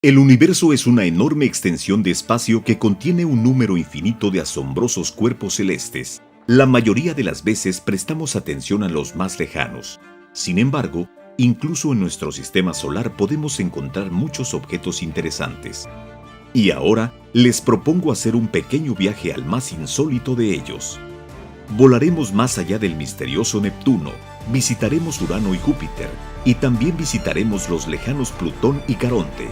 El universo es una enorme extensión de espacio que contiene un número infinito de asombrosos cuerpos celestes. La mayoría de las veces prestamos atención a los más lejanos. Sin embargo, incluso en nuestro sistema solar podemos encontrar muchos objetos interesantes. Y ahora les propongo hacer un pequeño viaje al más insólito de ellos. Volaremos más allá del misterioso Neptuno, visitaremos Urano y Júpiter, y también visitaremos los lejanos Plutón y Caronte.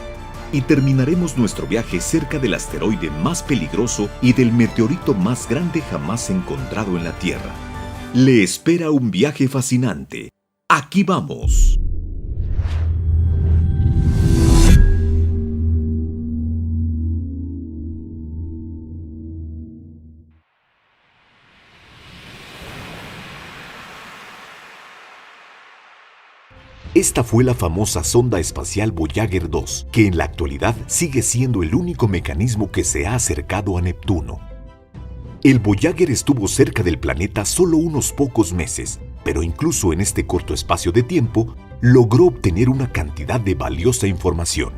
Y terminaremos nuestro viaje cerca del asteroide más peligroso y del meteorito más grande jamás encontrado en la Tierra. Le espera un viaje fascinante. ¡Aquí vamos! Esta fue la famosa sonda espacial Voyager 2, que en la actualidad sigue siendo el único mecanismo que se ha acercado a Neptuno. El Voyager estuvo cerca del planeta solo unos pocos meses, pero incluso en este corto espacio de tiempo, logró obtener una cantidad de valiosa información.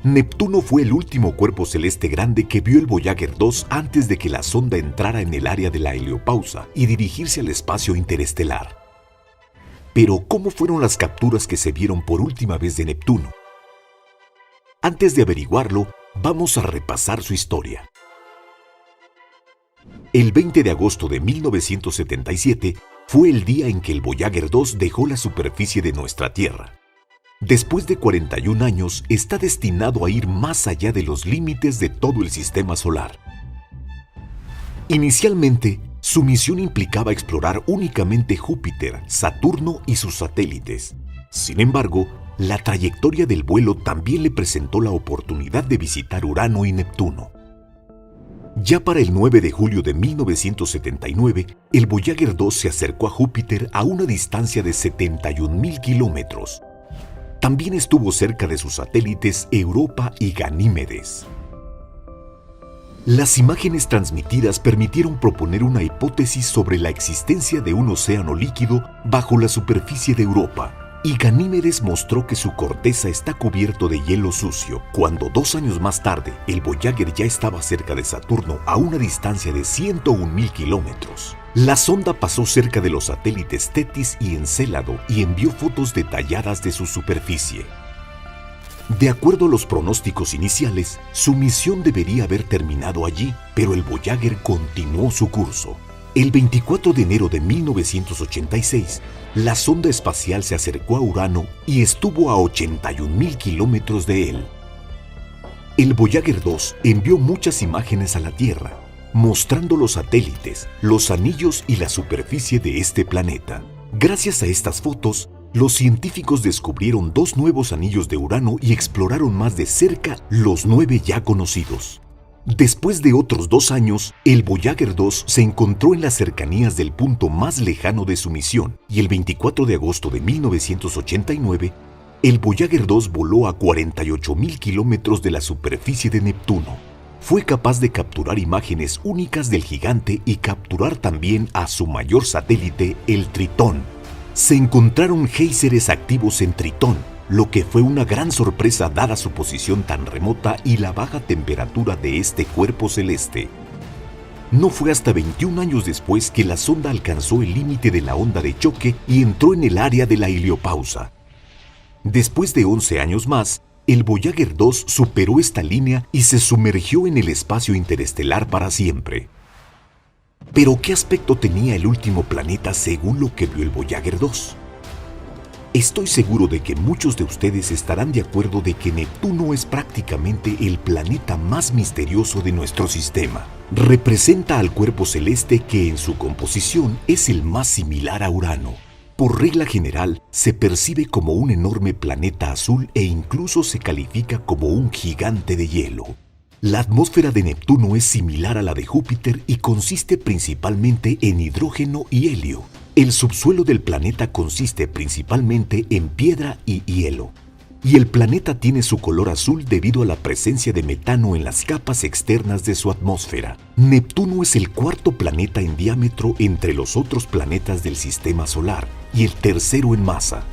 Neptuno fue el último cuerpo celeste grande que vio el Voyager 2 antes de que la sonda entrara en el área de la heliopausa y dirigirse al espacio interestelar. Pero, ¿cómo fueron las capturas que se vieron por última vez de Neptuno? Antes de averiguarlo, vamos a repasar su historia. El 20 de agosto de 1977 fue el día en que el Voyager 2 dejó la superficie de nuestra Tierra. Después de 41 años, está destinado a ir más allá de los límites de todo el sistema solar. Inicialmente, su misión implicaba explorar únicamente Júpiter, Saturno y sus satélites. Sin embargo, la trayectoria del vuelo también le presentó la oportunidad de visitar Urano y Neptuno. Ya para el 9 de julio de 1979, el Voyager 2 se acercó a Júpiter a una distancia de 71.000 kilómetros. También estuvo cerca de sus satélites Europa y Ganímedes. Las imágenes transmitidas permitieron proponer una hipótesis sobre la existencia de un océano líquido bajo la superficie de Europa, y Ganímedes mostró que su corteza está cubierto de hielo sucio. Cuando 2 años más tarde, el Voyager ya estaba cerca de Saturno a una distancia de 101.000 kilómetros. La sonda pasó cerca de los satélites Tetis y Encélado y envió fotos detalladas de su superficie. De acuerdo a los pronósticos iniciales, su misión debería haber terminado allí, pero el Voyager continuó su curso. El 24 de enero de 1986, la sonda espacial se acercó a Urano y estuvo a 81.000 kilómetros de él. El Voyager 2 envió muchas imágenes a la Tierra, mostrando los satélites, los anillos y la superficie de este planeta. Gracias a estas fotos, los científicos descubrieron 2 nuevos anillos de Urano y exploraron más de cerca los 9 ya conocidos. Después de otros 2 años, el Voyager 2 se encontró en las cercanías del punto más lejano de su misión y el 24 de agosto de 1989, el Voyager 2 voló a 48.000 kilómetros de la superficie de Neptuno. Fue capaz de capturar imágenes únicas del gigante y capturar también a su mayor satélite, el Tritón. Se encontraron géiseres activos en Tritón, lo que fue una gran sorpresa dada su posición tan remota y la baja temperatura de este cuerpo celeste. No fue hasta 21 años después que la sonda alcanzó el límite de la onda de choque y entró en el área de la heliopausa. Después de 11 años más, el Voyager 2 superó esta línea y se sumergió en el espacio interestelar para siempre. Pero, ¿qué aspecto tenía el último planeta según lo que vio el Voyager 2? Estoy seguro de que muchos de ustedes estarán de acuerdo de que Neptuno es prácticamente el planeta más misterioso de nuestro sistema. Representa al cuerpo celeste que en su composición es el más similar a Urano. Por regla general, se percibe como un enorme planeta azul e incluso se califica como un gigante de hielo. La atmósfera de Neptuno es similar a la de Júpiter y consiste principalmente en hidrógeno y helio. El subsuelo del planeta consiste principalmente en piedra y hielo. Y el planeta tiene su color azul debido a la presencia de metano en las capas externas de su atmósfera. Neptuno es el 4º planeta en diámetro entre los otros planetas del sistema solar y el 3º en masa.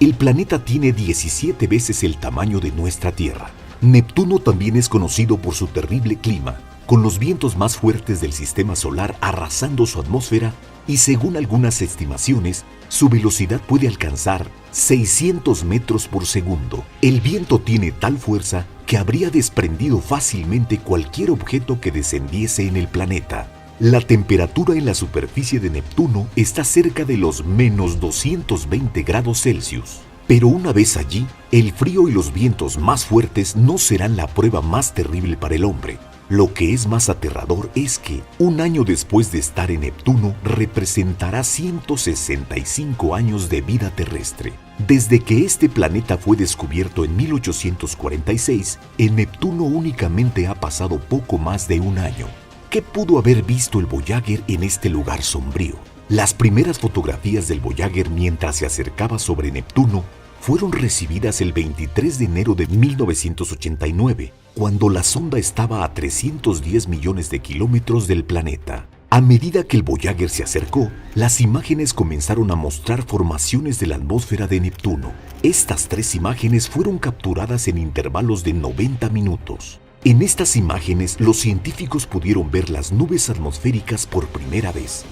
El planeta tiene 17 veces el tamaño de nuestra Tierra. Neptuno también es conocido por su terrible clima, con los vientos más fuertes del sistema solar arrasando su atmósfera y, según algunas estimaciones, su velocidad puede alcanzar 600 metros por segundo. El viento tiene tal fuerza que habría desprendido fácilmente cualquier objeto que descendiese en el planeta. La temperatura en la superficie de Neptuno está cerca de los menos 220 grados Celsius. Pero una vez allí, el frío y los vientos más fuertes no serán la prueba más terrible para el hombre. Lo que es más aterrador es que, un año después de estar en Neptuno, representará 165 años de vida terrestre. Desde que este planeta fue descubierto en 1846, en Neptuno únicamente ha pasado poco más de un año. ¿Qué pudo haber visto el Voyager en este lugar sombrío? Las primeras fotografías del Voyager mientras se acercaba sobre Neptuno fueron recibidas el 23 de enero de 1989, cuando la sonda estaba a 310 millones de kilómetros del planeta. A medida que el Voyager se acercó, las imágenes comenzaron a mostrar formaciones de la atmósfera de Neptuno. Estas 3 imágenes fueron capturadas en intervalos de 90 minutos. En estas imágenes, los científicos pudieron ver las nubes atmosféricas por primera vez,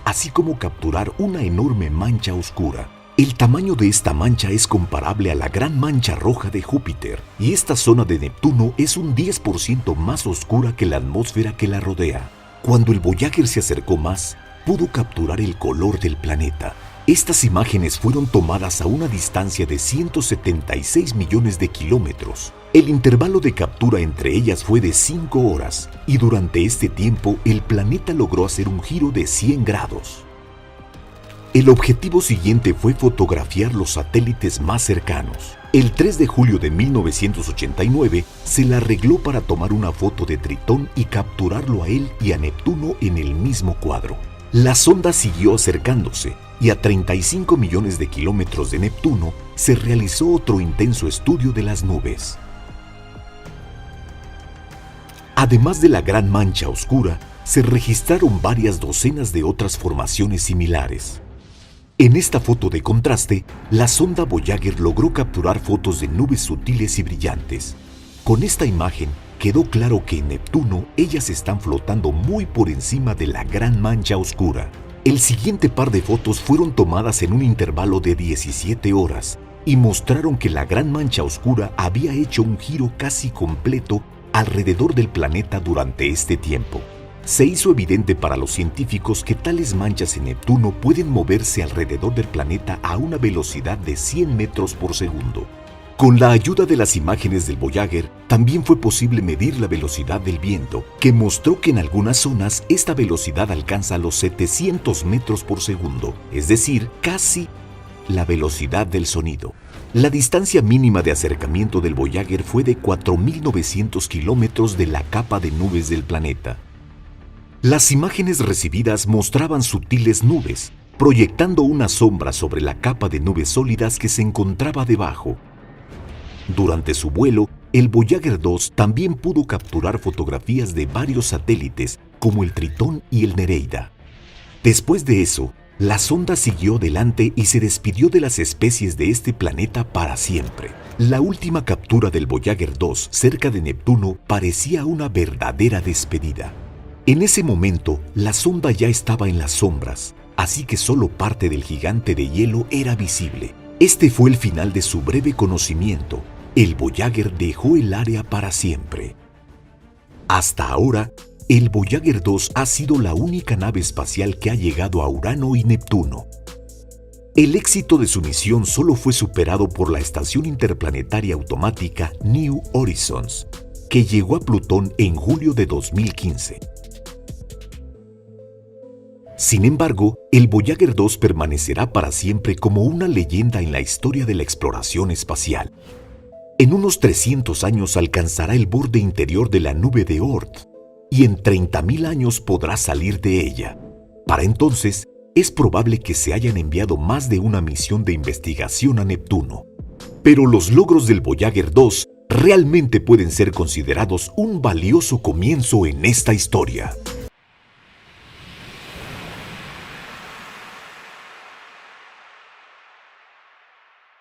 así como capturar una enorme mancha oscura. El tamaño de esta mancha es comparable a la Gran Mancha Roja de Júpiter, y esta zona de Neptuno es un 10% más oscura que la atmósfera que la rodea. Cuando el Voyager se acercó más, pudo capturar el color del planeta. Estas imágenes fueron tomadas a una distancia de 176 millones de kilómetros. El intervalo de captura entre ellas fue de 5 horas, y durante este tiempo el planeta logró hacer un giro de 100 grados. El objetivo siguiente fue fotografiar los satélites más cercanos. El 3 de julio de 1989 se le arregló para tomar una foto de Tritón y capturarlo a él y a Neptuno en el mismo cuadro. La sonda siguió acercándose y a 35 millones de kilómetros de Neptuno se realizó otro intenso estudio de las nubes. Además de la Gran Mancha Oscura, se registraron varias docenas de otras formaciones similares. En esta foto de contraste, la sonda Voyager logró capturar fotos de nubes sutiles y brillantes. Con esta imagen quedó claro que en Neptuno ellas están flotando muy por encima de la Gran Mancha Oscura. El siguiente par de fotos fueron tomadas en un intervalo de 17 horas y mostraron que la Gran Mancha Oscura había hecho un giro casi completo alrededor del planeta durante este tiempo. Se hizo evidente para los científicos que tales manchas en Neptuno pueden moverse alrededor del planeta a una velocidad de 100 metros por segundo. Con la ayuda de las imágenes del Voyager, también fue posible medir la velocidad del viento, que mostró que en algunas zonas esta velocidad alcanza los 700 metros por segundo, es decir, casi la velocidad del sonido. La distancia mínima de acercamiento del Voyager fue de 4.900 kilómetros de la capa de nubes del planeta. Las imágenes recibidas mostraban sutiles nubes, proyectando una sombra sobre la capa de nubes sólidas que se encontraba debajo. Durante su vuelo, el Voyager 2 también pudo capturar fotografías de varios satélites, como el Tritón y el Nereida. Después de eso, la sonda siguió adelante y se despidió de las especies de este planeta para siempre. La última captura del Voyager 2 cerca de Neptuno parecía una verdadera despedida. En ese momento, la sonda ya estaba en las sombras, así que solo parte del gigante de hielo era visible. Este fue el final de su breve conocimiento. El Voyager dejó el área para siempre. Hasta ahora, el Voyager 2 ha sido la única nave espacial que ha llegado a Urano y Neptuno. El éxito de su misión solo fue superado por la estación interplanetaria automática New Horizons, que llegó a Plutón en julio de 2015. Sin embargo, el Voyager 2 permanecerá para siempre como una leyenda en la historia de la exploración espacial. En unos 300 años alcanzará el borde interior de la nube de Oort y en 30.000 años podrá salir de ella. Para entonces, es probable que se hayan enviado más de una misión de investigación a Neptuno. Pero los logros del Voyager 2 realmente pueden ser considerados un valioso comienzo en esta historia.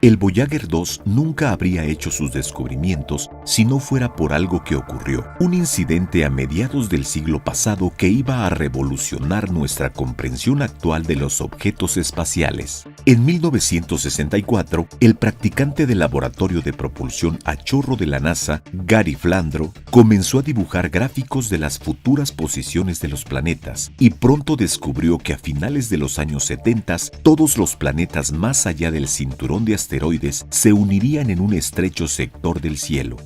El Voyager 2 nunca habría hecho sus descubrimientos si no fuera por algo que ocurrió, un incidente a mediados del siglo pasado que iba a revolucionar nuestra comprensión actual de los objetos espaciales. En 1964, el practicante del laboratorio de propulsión a chorro de la NASA, Gary Flandro, comenzó a dibujar gráficos de las futuras posiciones de los planetas y pronto descubrió que a finales de los años 70 todos los planetas más allá del cinturón de asteroides se unirían en un estrecho sector del cielo.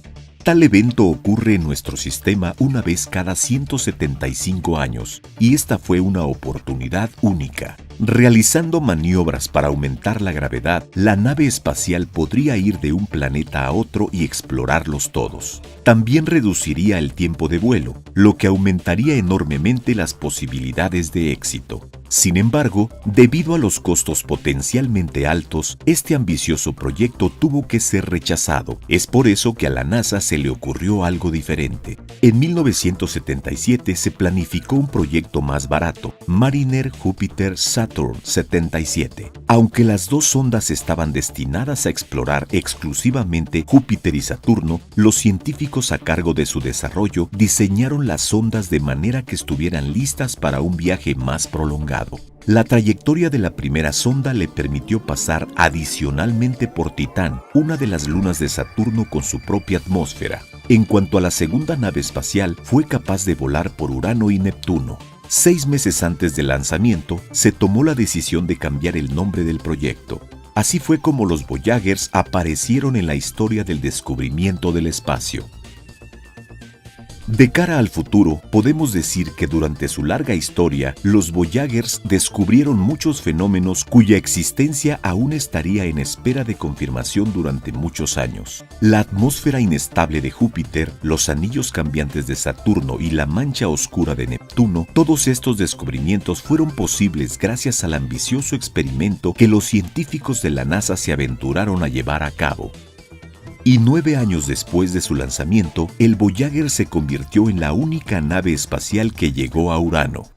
Tal evento ocurre en nuestro sistema una vez cada 175 años, y esta fue una oportunidad única. Realizando maniobras para aumentar la gravedad, la nave espacial podría ir de un planeta a otro y explorarlos todos. También reduciría el tiempo de vuelo, lo que aumentaría enormemente las posibilidades de éxito. Sin embargo, debido a los costos potencialmente altos, este ambicioso proyecto tuvo que ser rechazado. Es por eso que a la NASA se le ocurrió algo diferente. En 1977 se planificó un proyecto más barato, Mariner Jupiter Saturn 77. Aunque las dos sondas estaban destinadas a explorar exclusivamente Júpiter y Saturno, los científicos a cargo de su desarrollo diseñaron las sondas de manera que estuvieran listas para un viaje más prolongado. La trayectoria de la primera sonda le permitió pasar adicionalmente por Titán, una de las lunas de Saturno con su propia atmósfera. En cuanto a la segunda nave espacial, fue capaz de volar por Urano y Neptuno. 6 meses antes del lanzamiento, se tomó la decisión de cambiar el nombre del proyecto. Así fue como los Voyagers aparecieron en la historia del descubrimiento del espacio. De cara al futuro, podemos decir que durante su larga historia, los Voyagers descubrieron muchos fenómenos cuya existencia aún estaría en espera de confirmación durante muchos años. La atmósfera inestable de Júpiter, los anillos cambiantes de Saturno y la mancha oscura de Neptuno, todos estos descubrimientos fueron posibles gracias al ambicioso experimento que los científicos de la NASA se aventuraron a llevar a cabo. Y 9 años después de su lanzamiento, el Voyager se convirtió en la única nave espacial que llegó a Urano.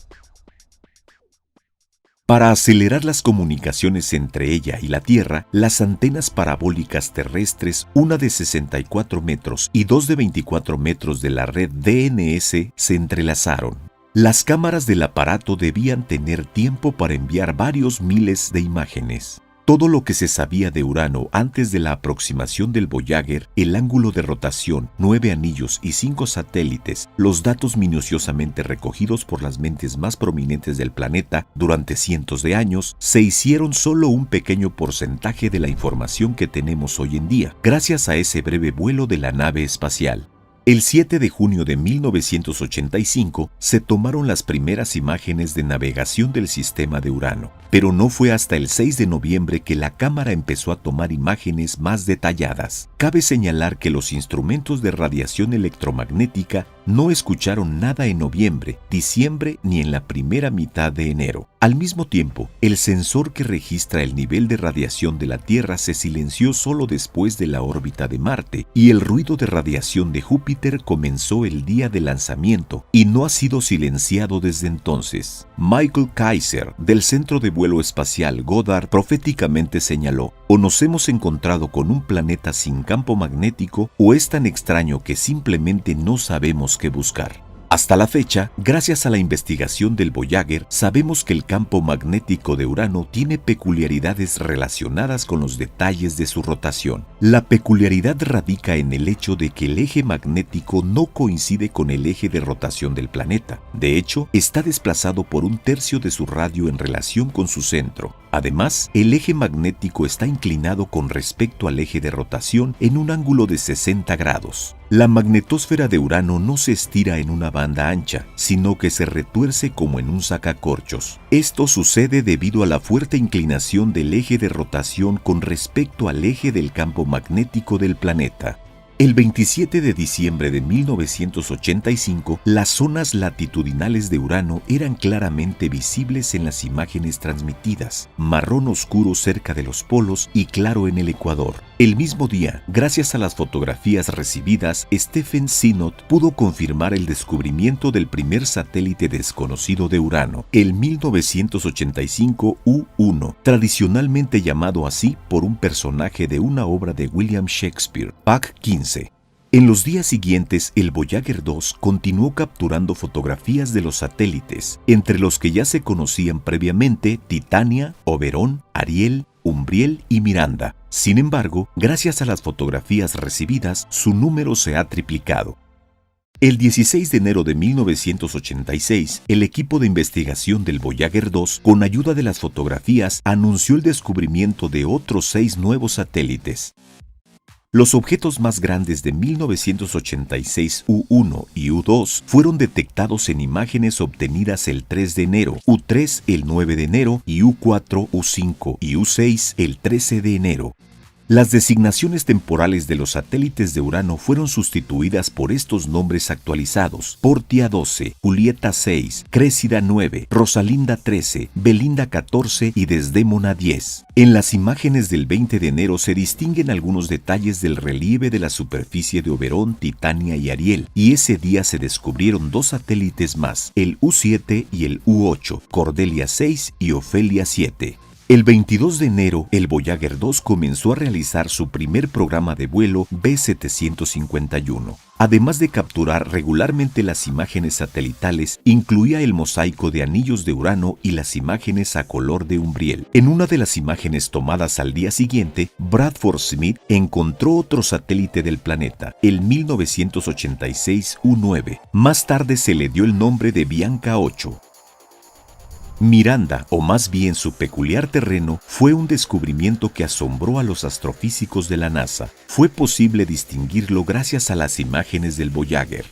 Para acelerar las comunicaciones entre ella y la Tierra, las antenas parabólicas terrestres, una de 64 metros y dos de 24 metros de la red DNS, se entrelazaron. Las cámaras del aparato debían tener tiempo para enviar varios miles de imágenes. Todo lo que se sabía de Urano antes de la aproximación del Voyager, el ángulo de rotación, 9 anillos y 5 satélites, los datos minuciosamente recogidos por las mentes más prominentes del planeta durante cientos de años, se hicieron solo un pequeño porcentaje de la información que tenemos hoy en día, gracias a ese breve vuelo de la nave espacial. El 7 de junio de 1985 se tomaron las primeras imágenes de navegación del sistema de Urano, pero no fue hasta el 6 de noviembre que la cámara empezó a tomar imágenes más detalladas. Cabe señalar que los instrumentos de radiación electromagnética no escucharon nada en noviembre, diciembre ni en la primera mitad de enero. Al mismo tiempo, el sensor que registra el nivel de radiación de la Tierra se silenció solo después de la órbita de Marte, y el ruido de radiación de Júpiter comenzó el día de lanzamiento y no ha sido silenciado desde entonces. Michael Kaiser, del Centro de Vuelo Espacial Goddard, proféticamente señaló: o nos hemos encontrado con un planeta sin campo magnético, o es tan extraño que simplemente no sabemos qué buscar. Hasta la fecha, gracias a la investigación del Voyager, sabemos que el campo magnético de Urano tiene peculiaridades relacionadas con los detalles de su rotación. La peculiaridad radica en el hecho de que el eje magnético no coincide con el eje de rotación del planeta. De hecho, está desplazado por 1/3 de su radio en relación con su centro. Además, el eje magnético está inclinado con respecto al eje de rotación en un ángulo de 60 grados. La magnetosfera de Urano no se estira en una banda ancha, sino que se retuerce como en un sacacorchos. Esto sucede debido a la fuerte inclinación del eje de rotación con respecto al eje del campo magnético del planeta. El 27 de diciembre de 1985, las zonas latitudinales de Urano eran claramente visibles en las imágenes transmitidas, marrón oscuro cerca de los polos y claro en el ecuador. El mismo día, gracias a las fotografías recibidas, Stephen Sinnott pudo confirmar el descubrimiento del primer satélite desconocido de Urano, el 1985 U-1, tradicionalmente llamado así por un personaje de una obra de William Shakespeare, Puck 15. En los días siguientes, el Voyager 2 continuó capturando fotografías de los satélites, entre los que ya se conocían previamente Titania, Oberon, Ariel, Umbriel y Miranda. Sin embargo, gracias a las fotografías recibidas, su número se ha triplicado. El 16 de enero de 1986, el equipo de investigación del Voyager 2, con ayuda de las fotografías, anunció el descubrimiento de otros 6 nuevos satélites. Los objetos más grandes de 1986 U1 y U2 fueron detectados en imágenes obtenidas el 3 de enero, U3 el 9 de enero y U4, U5 y U6 el 13 de enero. Las designaciones temporales de los satélites de Urano fueron sustituidas por estos nombres actualizados: Portia 12, Julieta 6, Créssida 9, Rosalinda 13, Belinda 14 y Desdémona 10. En las imágenes del 20 de enero se distinguen algunos detalles del relieve de la superficie de Oberon, Titania y Ariel, y ese día se descubrieron 2 satélites más, el U7 y el U8, Cordelia 6 y Ofelia 7. El 22 de enero, el Voyager 2 comenzó a realizar su primer programa de vuelo B751. Además de capturar regularmente las imágenes satelitales, incluía el mosaico de anillos de Urano y las imágenes a color de Umbriel. En una de las imágenes tomadas al día siguiente, Bradford Smith encontró otro satélite del planeta, el 1986 U9. Más tarde se le dio el nombre de Bianca 8. Miranda, o más bien su peculiar terreno, fue un descubrimiento que asombró a los astrofísicos de la NASA. Fue posible distinguirlo gracias a las imágenes del Voyager.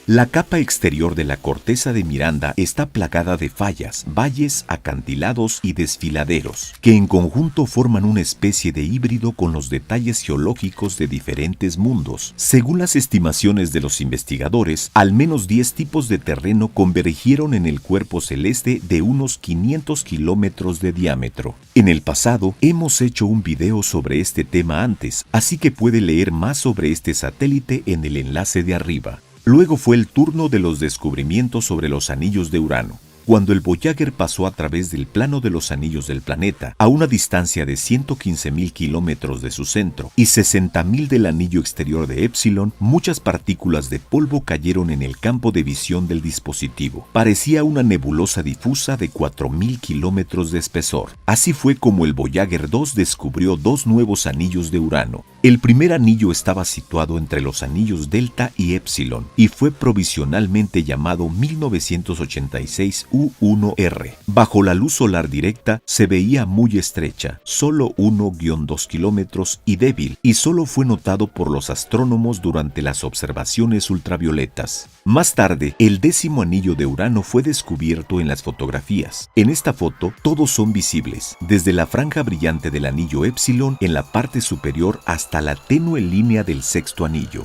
La capa exterior de la corteza de Miranda está plagada de fallas, valles, acantilados y desfiladeros, que en conjunto forman una especie de híbrido con los detalles geológicos de diferentes mundos. Según las estimaciones de los investigadores, al menos 10 tipos de terreno convergieron en el cuerpo celeste de unos 500 kilómetros de diámetro. En el pasado, hemos hecho un video sobre este tema antes, así que puede leer más sobre este satélite en el enlace de arriba. Luego fue el turno de los descubrimientos sobre los anillos de Urano. Cuando el Voyager pasó a través del plano de los anillos del planeta, a una distancia de 115.000 kilómetros de su centro y 60.000 del anillo exterior de Epsilon, muchas partículas de polvo cayeron en el campo de visión del dispositivo. Parecía una nebulosa difusa de 4.000 kilómetros de espesor. Así fue como el Voyager 2 descubrió 2 nuevos anillos de Urano. El primer anillo estaba situado entre los anillos Delta y Epsilon y fue provisionalmente llamado 1986 U1R. Bajo la luz solar directa se veía muy estrecha, solo 1-2 kilómetros y débil, y solo fue notado por los astrónomos durante las observaciones ultravioletas. Más tarde, el 10º anillo de Urano fue descubierto en las fotografías. En esta foto, todos son visibles, desde la franja brillante del anillo Epsilon en la parte superior hasta la tenue línea del 6º anillo.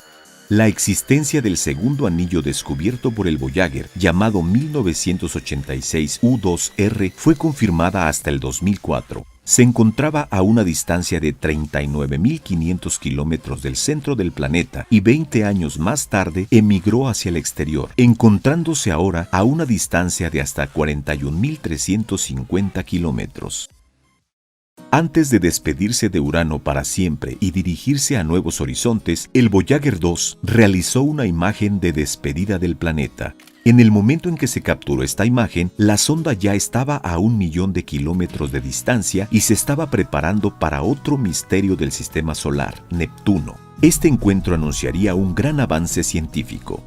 La existencia del segundo anillo descubierto por el Voyager, llamado 1986 U2R, fue confirmada hasta el 2004. Se encontraba a una distancia de 39.500 kilómetros del centro del planeta y 20 años más tarde emigró hacia el exterior, encontrándose ahora a una distancia de hasta 41.350 kilómetros. Antes de despedirse de Urano para siempre y dirigirse a nuevos horizontes, el Voyager 2 realizó una imagen de despedida del planeta. En el momento en que se capturó esta imagen, la sonda ya estaba a 1.000.000 de kilómetros de distancia y se estaba preparando para otro misterio del sistema solar, Neptuno. Este encuentro anunciaría un gran avance científico.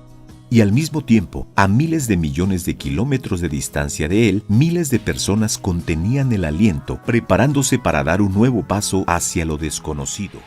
Y al mismo tiempo, a miles de millones de kilómetros de distancia de él, miles de personas contenían el aliento, preparándose para dar un nuevo paso hacia lo desconocido.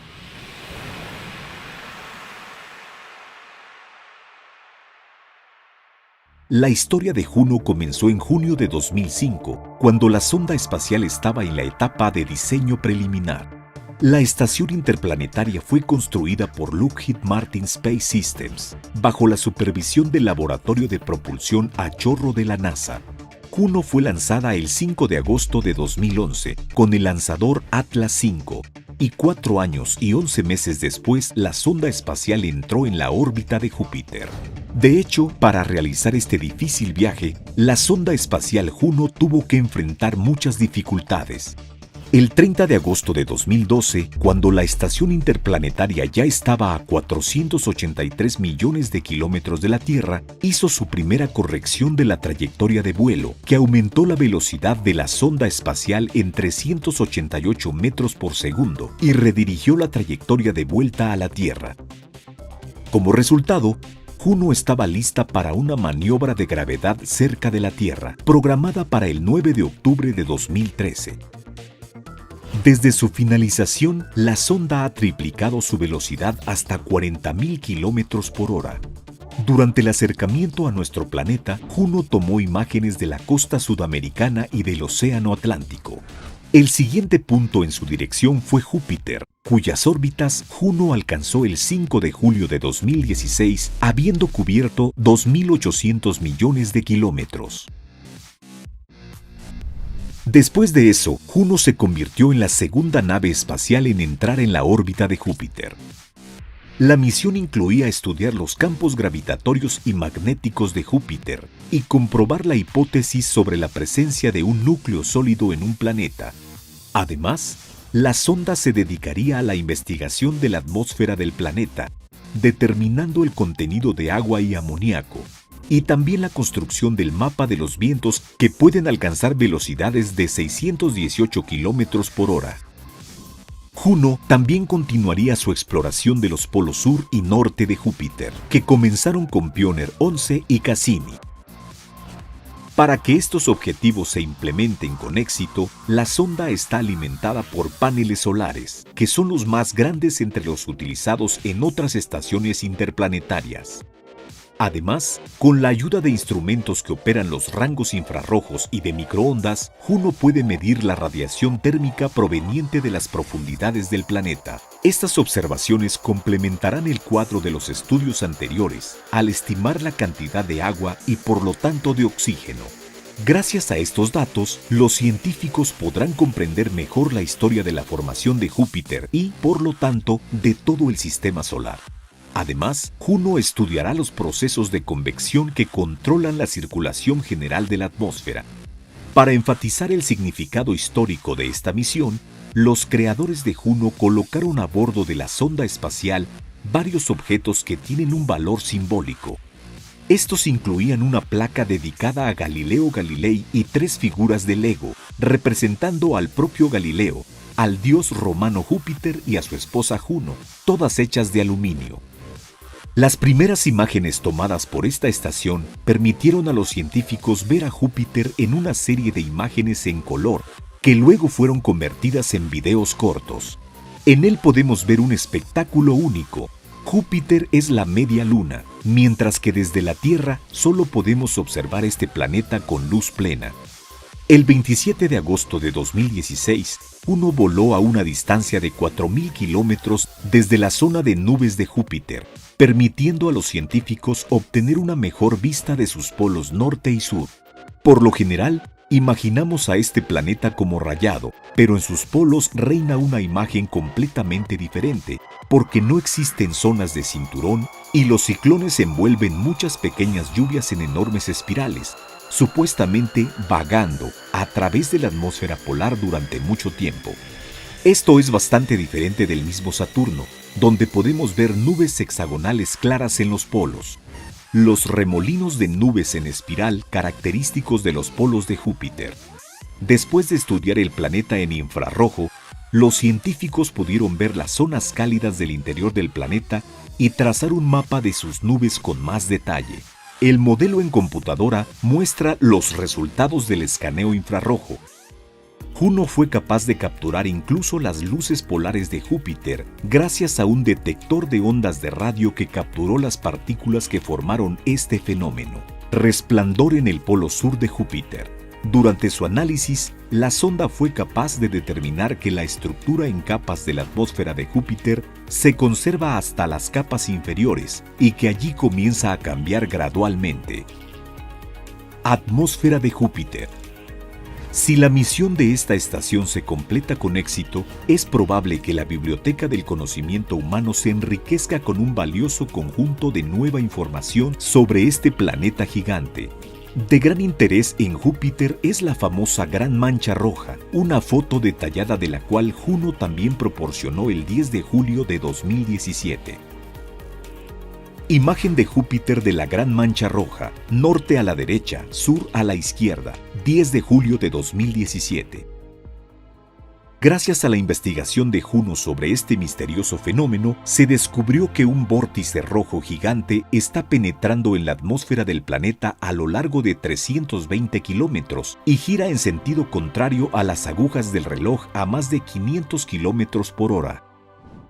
La historia de Juno comenzó en junio de 2005, cuando la sonda espacial estaba en la etapa de diseño preliminar. La estación interplanetaria fue construida por Lockheed Martin Space Systems, bajo la supervisión del Laboratorio de Propulsión a Chorro de la NASA. Juno fue lanzada el 5 de agosto de 2011 con el lanzador Atlas V, y 4 años y 11 meses después la sonda espacial entró en la órbita de Júpiter. De hecho, para realizar este difícil viaje, la sonda espacial Juno tuvo que enfrentar muchas dificultades. El 30 de agosto de 2012, cuando la estación interplanetaria ya estaba a 483 millones de kilómetros de la Tierra, hizo su primera corrección de la trayectoria de vuelo, que aumentó la velocidad de la sonda espacial en 388 metros por segundo y redirigió la trayectoria de vuelta a la Tierra. Como resultado, Juno estaba lista para una maniobra de gravedad cerca de la Tierra, programada para el 9 de octubre de 2013. Desde su finalización, la sonda ha triplicado su velocidad hasta 40.000 kilómetros por hora. Durante el acercamiento a nuestro planeta, Juno tomó imágenes de la costa sudamericana y del Océano Atlántico. El siguiente punto en su dirección fue Júpiter, cuyas órbitas Juno alcanzó el 5 de julio de 2016, habiendo cubierto 2.800 millones de kilómetros. Después de eso, Juno se convirtió en la segunda nave espacial en entrar en la órbita de Júpiter. La misión incluía estudiar los campos gravitatorios y magnéticos de Júpiter y comprobar la hipótesis sobre la presencia de un núcleo sólido en un planeta. Además, la sonda se dedicaría a la investigación de la atmósfera del planeta, determinando el contenido de agua y amoníaco, y también la construcción del mapa de los vientos que pueden alcanzar velocidades de 618 kilómetros por hora. Juno también continuaría su exploración de los polos sur y norte de Júpiter, que comenzaron con Pioneer 11 y Cassini. Para que estos objetivos se implementen con éxito, la sonda está alimentada por paneles solares, que son los más grandes entre los utilizados en otras estaciones interplanetarias. Además, con la ayuda de instrumentos que operan los rangos infrarrojos y de microondas, Juno puede medir la radiación térmica proveniente de las profundidades del planeta. Estas observaciones complementarán el cuadro de los estudios anteriores al estimar la cantidad de agua y por lo tanto de oxígeno. Gracias a estos datos, los científicos podrán comprender mejor la historia de la formación de Júpiter y, por lo tanto, de todo el sistema solar. Además, Juno estudiará los procesos de convección que controlan la circulación general de la atmósfera. Para enfatizar el significado histórico de esta misión, los creadores de Juno colocaron a bordo de la sonda espacial varios objetos que tienen un valor simbólico. Estos incluían una placa dedicada a Galileo Galilei y 3 figuras de Lego, representando al propio Galileo, al dios romano Júpiter y a su esposa Juno, todas hechas de aluminio. Las primeras imágenes tomadas por esta estación permitieron a los científicos ver a Júpiter en una serie de imágenes en color, que luego fueron convertidas en videos cortos. En él podemos ver un espectáculo único. Júpiter es la media luna, mientras que desde la Tierra solo podemos observar este planeta con luz plena. El 27 de agosto de 2016, Juno voló a una distancia de 4.000 kilómetros desde la zona de nubes de Júpiter, permitiendo a los científicos obtener una mejor vista de sus polos norte y sur. Por lo general, imaginamos a este planeta como rayado, pero en sus polos reina una imagen completamente diferente, porque no existen zonas de cinturón y los ciclones envuelven muchas pequeñas lluvias en enormes espirales, supuestamente vagando a través de la atmósfera polar durante mucho tiempo. Esto es bastante diferente del mismo Saturno, donde podemos ver nubes hexagonales claras en los polos. Los remolinos de nubes en espiral característicos de los polos de Júpiter. Después de estudiar el planeta en infrarrojo, los científicos pudieron ver las zonas cálidas del interior del planeta y trazar un mapa de sus nubes con más detalle. El modelo en computadora muestra los resultados del escaneo infrarrojo. Juno fue capaz de capturar incluso las luces polares de Júpiter gracias a un detector de ondas de radio que capturó las partículas que formaron este fenómeno. Resplandor en el polo sur de Júpiter. Durante su análisis, la sonda fue capaz de determinar que la estructura en capas de la atmósfera de Júpiter se conserva hasta las capas inferiores y que allí comienza a cambiar gradualmente. Atmósfera de Júpiter. Si la misión de esta estación se completa con éxito, es probable que la biblioteca del conocimiento humano se enriquezca con un valioso conjunto de nueva información sobre este planeta gigante. De gran interés en Júpiter es la famosa Gran Mancha Roja, una foto detallada de la cual Juno también proporcionó el 10 de julio de 2017. Imagen de Júpiter de la Gran Mancha Roja, norte a la derecha, sur a la izquierda, 10 de julio de 2017. Gracias a la investigación de Juno sobre este misterioso fenómeno, se descubrió que un vórtice rojo gigante está penetrando en la atmósfera del planeta a lo largo de 320 kilómetros y gira en sentido contrario a las agujas del reloj a más de 500 kilómetros por hora.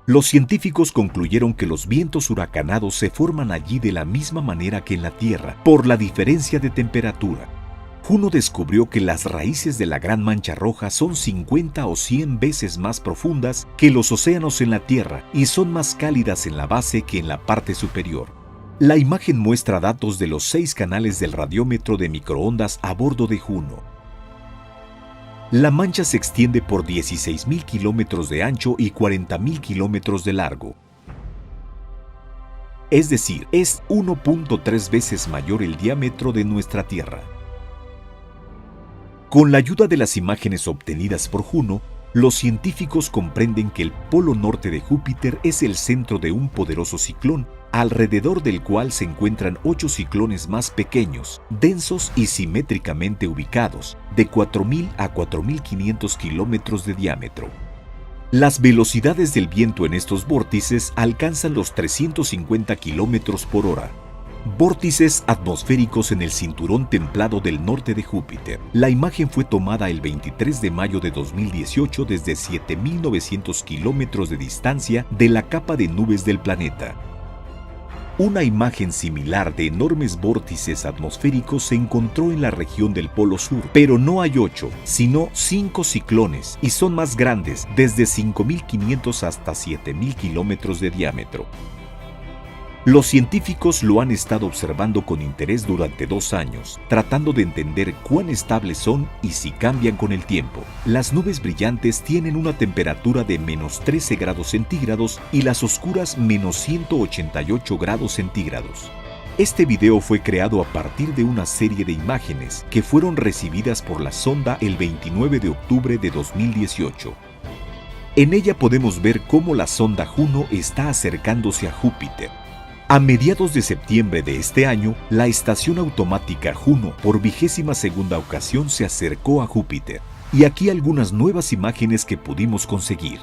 Los científicos concluyeron que los vientos huracanados se forman allí de la misma manera que en la Tierra, por la diferencia de temperatura. Juno descubrió que las raíces de la Gran Mancha Roja son 50 o 100 veces más profundas que los océanos en la Tierra y son más cálidas en la base que en la parte superior. La imagen muestra datos de los 6 canales del radiómetro de microondas a bordo de Juno. La mancha se extiende por 16.000 kilómetros de ancho y 40.000 kilómetros de largo. Es decir, es 1.3 veces mayor el diámetro de nuestra Tierra. Con la ayuda de las imágenes obtenidas por Juno, los científicos comprenden que el polo norte de Júpiter es el centro de un poderoso ciclón, alrededor del cual se encuentran 8 ciclones más pequeños, densos y simétricamente ubicados, de 4.000 a 4.500 kilómetros de diámetro. Las velocidades del viento en estos vórtices alcanzan los 350 kilómetros por hora. Vórtices atmosféricos en el cinturón templado del norte de Júpiter. La imagen fue tomada el 23 de mayo de 2018 desde 7.900 kilómetros de distancia de la capa de nubes del planeta. Una imagen similar de enormes vórtices atmosféricos se encontró en la región del Polo Sur, pero no hay 8, sino 5 ciclones, y son más grandes, desde 5.500 hasta 7.000 kilómetros de diámetro. Los científicos lo han estado observando con interés durante 2 años, tratando de entender cuán estables son y si cambian con el tiempo. Las nubes brillantes tienen una temperatura de menos 13 grados centígrados y las oscuras menos 188 grados centígrados. Este video fue creado a partir de una serie de imágenes que fueron recibidas por la sonda el 29 de octubre de 2018. En ella podemos ver cómo la sonda Juno está acercándose a Júpiter. A mediados de septiembre de este año, la estación automática Juno por 22ª ocasión se acercó a Júpiter. Y aquí algunas nuevas imágenes que pudimos conseguir.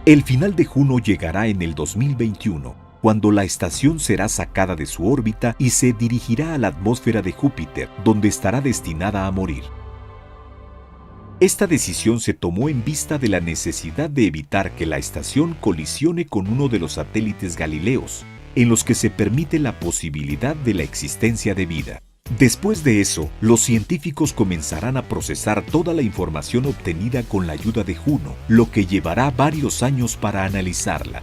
El final de Juno llegará en el 2021, cuando la estación será sacada de su órbita y se dirigirá a la atmósfera de Júpiter, donde estará destinada a morir. Esta decisión se tomó en vista de la necesidad de evitar que la estación colisione con uno de los satélites galileos, en los que se permite la posibilidad de la existencia de vida. Después de eso, los científicos comenzarán a procesar toda la información obtenida con la ayuda de Juno, lo que llevará varios años para analizarla.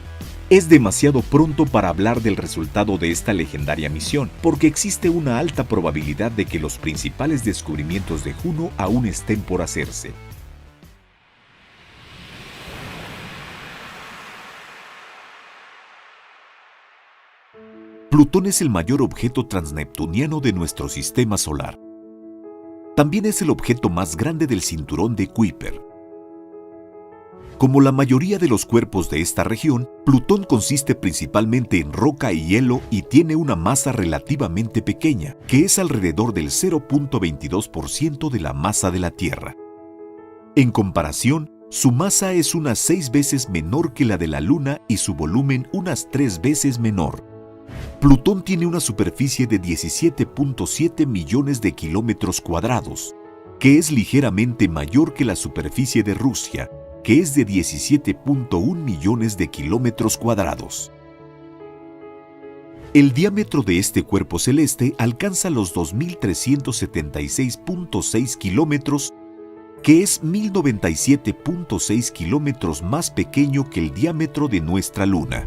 Es demasiado pronto para hablar del resultado de esta legendaria misión, porque existe una alta probabilidad de que los principales descubrimientos de Juno aún estén por hacerse. Plutón es el mayor objeto transneptuniano de nuestro sistema solar. También es el objeto más grande del cinturón de Kuiper. Como la mayoría de los cuerpos de esta región, Plutón consiste principalmente en roca y hielo y tiene una masa relativamente pequeña, que es alrededor del 0.22% de la masa de la Tierra. En comparación, su masa es unas 6 veces menor que la de la Luna y su volumen unas 3 veces menor. Plutón tiene una superficie de 17.7 millones de kilómetros cuadrados, que es ligeramente mayor que la superficie de Rusia, que es de 17.1 millones de kilómetros cuadrados. El diámetro de este cuerpo celeste alcanza los 2.376.6 kilómetros, que es 1.097.6 kilómetros más pequeño que el diámetro de nuestra Luna.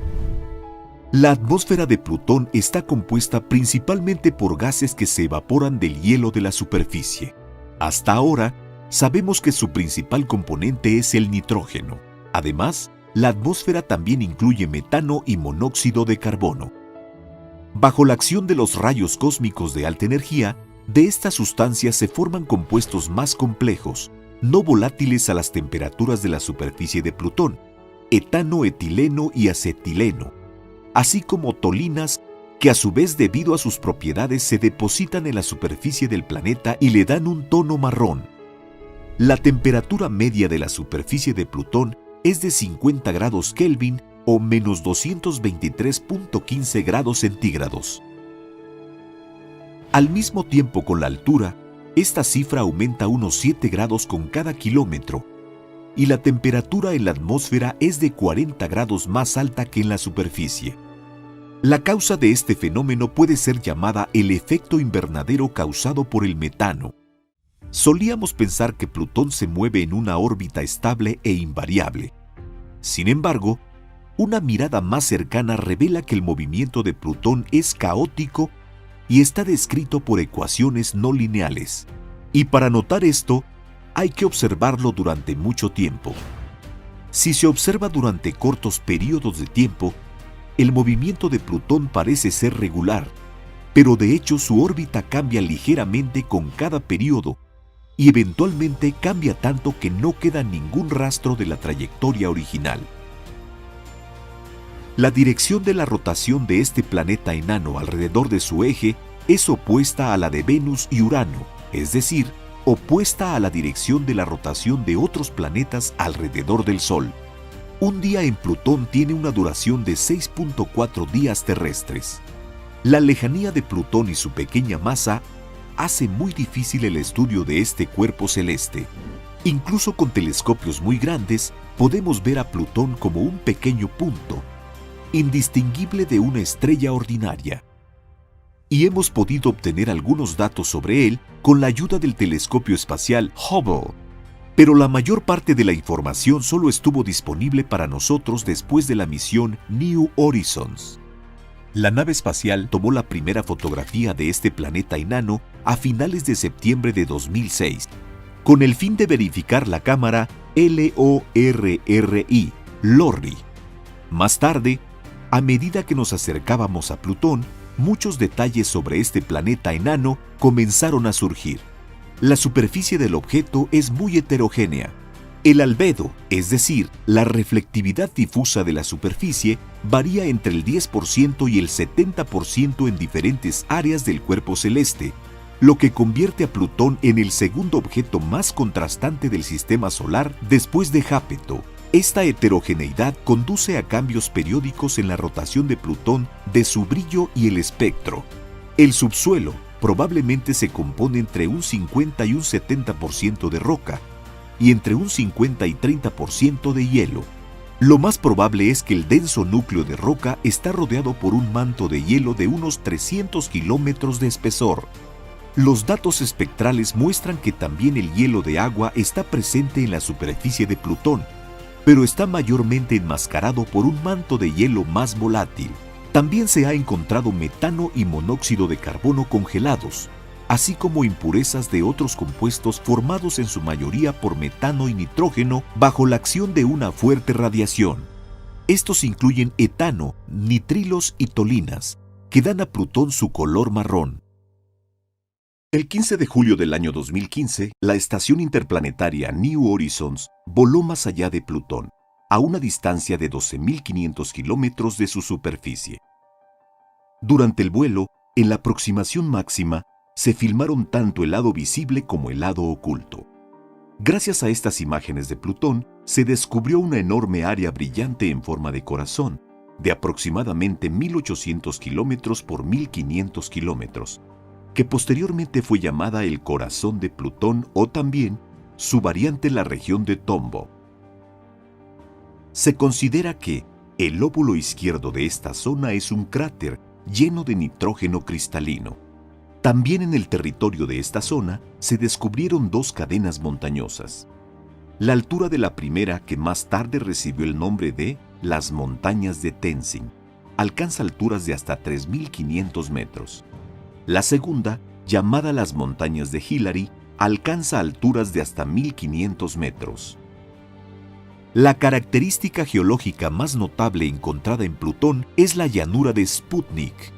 La atmósfera de Plutón está compuesta principalmente por gases que se evaporan del hielo de la superficie. Hasta ahora, sabemos que su principal componente es el nitrógeno. Además, la atmósfera también incluye metano y monóxido de carbono. Bajo la acción de los rayos cósmicos de alta energía, de estas sustancias se forman compuestos más complejos, no volátiles a las temperaturas de la superficie de Plutón, etano, etileno y acetileno, así como tolinas que a su vez debido a sus propiedades se depositan en la superficie del planeta y le dan un tono marrón. La temperatura media de la superficie de Plutón es de 50 grados Kelvin o menos 223.15 grados centígrados. Al mismo tiempo con la altura, esta cifra aumenta unos 7 grados con cada kilómetro y la temperatura en la atmósfera es de 40 grados más alta que en la superficie. La causa de este fenómeno puede ser llamada el efecto invernadero causado por el metano. Solíamos pensar que Plutón se mueve en una órbita estable e invariable. Sin embargo, una mirada más cercana revela que el movimiento de Plutón es caótico y está descrito por ecuaciones no lineales. Y para notar esto, hay que observarlo durante mucho tiempo. Si se observa durante cortos periodos de tiempo, el movimiento de Plutón parece ser regular, pero de hecho su órbita cambia ligeramente con cada periodo y eventualmente cambia tanto que no queda ningún rastro de la trayectoria original. La dirección de la rotación de este planeta enano alrededor de su eje es opuesta a la de Venus y Urano, es decir, opuesta a la dirección de la rotación de otros planetas alrededor del Sol. Un día en Plutón tiene una duración de 6.4 días terrestres. La lejanía de Plutón y su pequeña masa hace muy difícil el estudio de este cuerpo celeste. Incluso con telescopios muy grandes, podemos ver a Plutón como un pequeño punto, indistinguible de una estrella ordinaria. Y hemos podido obtener algunos datos sobre él con la ayuda del telescopio espacial Hubble. Pero la mayor parte de la información solo estuvo disponible para nosotros después de la misión New Horizons. La nave espacial tomó la primera fotografía de este planeta enano a finales de septiembre de 2006, con el fin de verificar la cámara LORRI. Más tarde, a medida que nos acercábamos a Plutón, muchos detalles sobre este planeta enano comenzaron a surgir. La superficie del objeto es muy heterogénea. El albedo, es decir, la reflectividad difusa de la superficie, varía entre el 10% y el 70% en diferentes áreas del cuerpo celeste, lo que convierte a Plutón en el segundo objeto más contrastante del sistema solar después de Jápeto. Esta heterogeneidad conduce a cambios periódicos en la rotación de Plutón de su brillo y el espectro. El subsuelo probablemente se compone entre un 50 y un 70% de roca y entre un 50 y 30% de hielo. Lo más probable es que el denso núcleo de roca está rodeado por un manto de hielo de unos 300 kilómetros de espesor. Los datos espectrales muestran que también el hielo de agua está presente en la superficie de Plutón, pero está mayormente enmascarado por un manto de hielo más volátil. También se ha encontrado metano y monóxido de carbono congelados, así como impurezas de otros compuestos formados en su mayoría por metano y nitrógeno bajo la acción de una fuerte radiación. Estos incluyen etano, nitrilos y tolinas, que dan a Plutón su color marrón. El 15 de julio del año 2015, la estación interplanetaria New Horizons voló más allá de Plutón, a una distancia de 12.500 kilómetros de su superficie. Durante el vuelo, en la aproximación máxima, se filmaron tanto el lado visible como el lado oculto. Gracias a estas imágenes de Plutón, se descubrió una enorme área brillante en forma de corazón, de aproximadamente 1.800 kilómetros por 1.500 kilómetros, que posteriormente fue llamada el corazón de Plutón o también su variante en la región de Tombaugh. Se considera que el lóbulo izquierdo de esta zona es un cráter lleno de nitrógeno cristalino. También en el territorio de esta zona se descubrieron dos cadenas montañosas. La altura de la primera, que más tarde recibió el nombre de las Montañas de Tenzing, alcanza alturas de hasta 3.500 metros. La segunda, llamada las Montañas de Hillary, alcanza alturas de hasta 1.500 metros. La característica geológica más notable encontrada en Plutón es la llanura de Sputnik.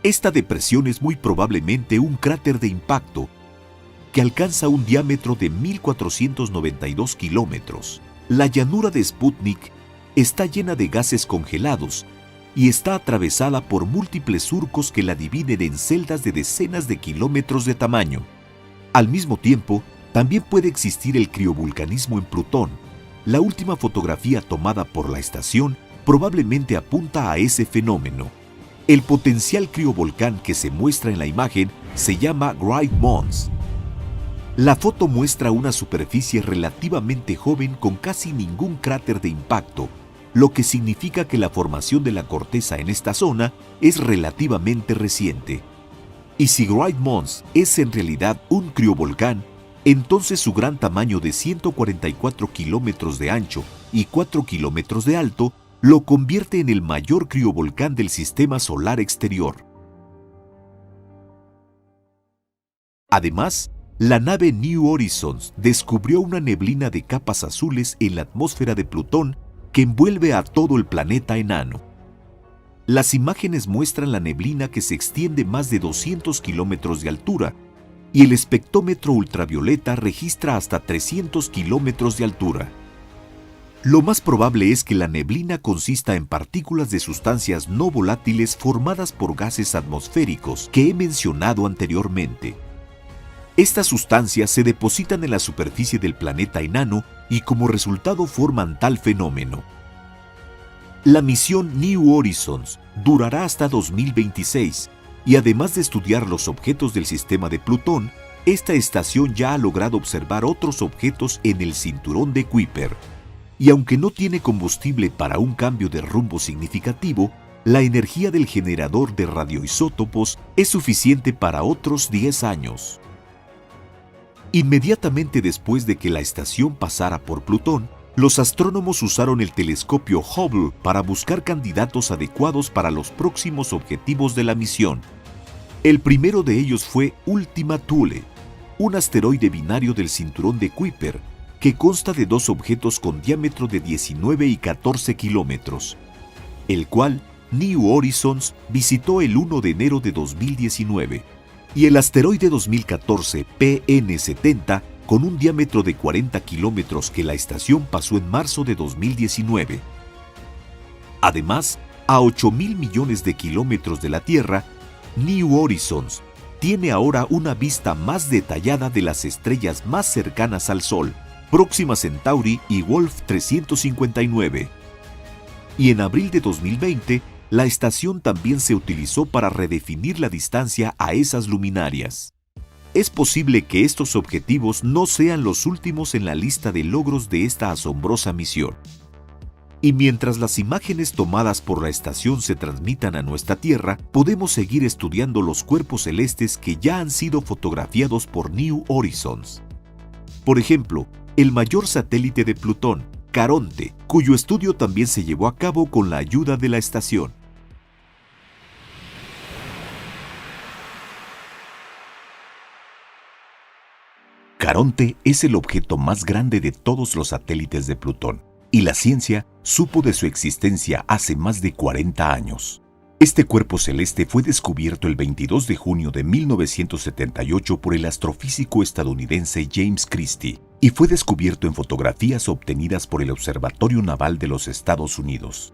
Esta depresión es muy probablemente un cráter de impacto que alcanza un diámetro de 1.492 kilómetros. La llanura de Sputnik está llena de gases congelados y está atravesada por múltiples surcos que la dividen en celdas de decenas de kilómetros de tamaño. Al mismo tiempo, también puede existir el criovolcanismo en Plutón. La última fotografía tomada por la estación probablemente apunta a ese fenómeno. El potencial criovolcán que se muestra en la imagen se llama Great Mons. La foto muestra una superficie relativamente joven con casi ningún cráter de impacto, lo que significa que la formación de la corteza en esta zona es relativamente reciente. Y si Great Mons es en realidad un criovolcán, entonces su gran tamaño de 144 kilómetros de ancho y 4 kilómetros de alto lo convierte en el mayor criovolcán del sistema solar exterior. Además, la nave New Horizons descubrió una neblina de capas azules en la atmósfera de Plutón que envuelve a todo el planeta enano. Las imágenes muestran la neblina que se extiende más de 200 kilómetros de altura y el espectrómetro ultravioleta registra hasta 300 kilómetros de altura. Lo más probable es que la neblina consista en partículas de sustancias no volátiles formadas por gases atmosféricos que he mencionado anteriormente. Estas sustancias se depositan en la superficie del planeta enano y como resultado forman tal fenómeno. La misión New Horizons durará hasta 2026 y además de estudiar los objetos del sistema de Plutón, esta estación ya ha logrado observar otros objetos en el cinturón de Kuiper. Y aunque no tiene combustible para un cambio de rumbo significativo, la energía del generador de radioisótopos es suficiente para otros 10 años. Inmediatamente después de que la estación pasara por Plutón, los astrónomos usaron el telescopio Hubble para buscar candidatos adecuados para los próximos objetivos de la misión. El primero de ellos fue Ultima Thule, un asteroide binario del cinturón de Kuiper, que consta de dos objetos con diámetro de 19 y 14 kilómetros, el cual New Horizons visitó el 1 de enero de 2019, y el asteroide 2014 PN70 con un diámetro de 40 kilómetros que la estación pasó en marzo de 2019. Además, a 8.000 millones de kilómetros de la Tierra, New Horizons tiene ahora una vista más detallada de las estrellas más cercanas al Sol, Próxima Centauri y Wolf 359. Y en abril de 2020, la estación también se utilizó para redefinir la distancia a esas luminarias. Es posible que estos objetivos no sean los últimos en la lista de logros de esta asombrosa misión. Y mientras las imágenes tomadas por la estación se transmitan a nuestra Tierra, podemos seguir estudiando los cuerpos celestes que ya han sido fotografiados por New Horizons. Por ejemplo, el mayor satélite de Plutón, Caronte, cuyo estudio también se llevó a cabo con la ayuda de la estación. Caronte es el objeto más grande de todos los satélites de Plutón, y la ciencia supo de su existencia hace más de 40 años. Este cuerpo celeste fue descubierto el 22 de junio de 1978 por el astrofísico estadounidense James Christie y fue descubierto en fotografías obtenidas por el Observatorio Naval de los Estados Unidos.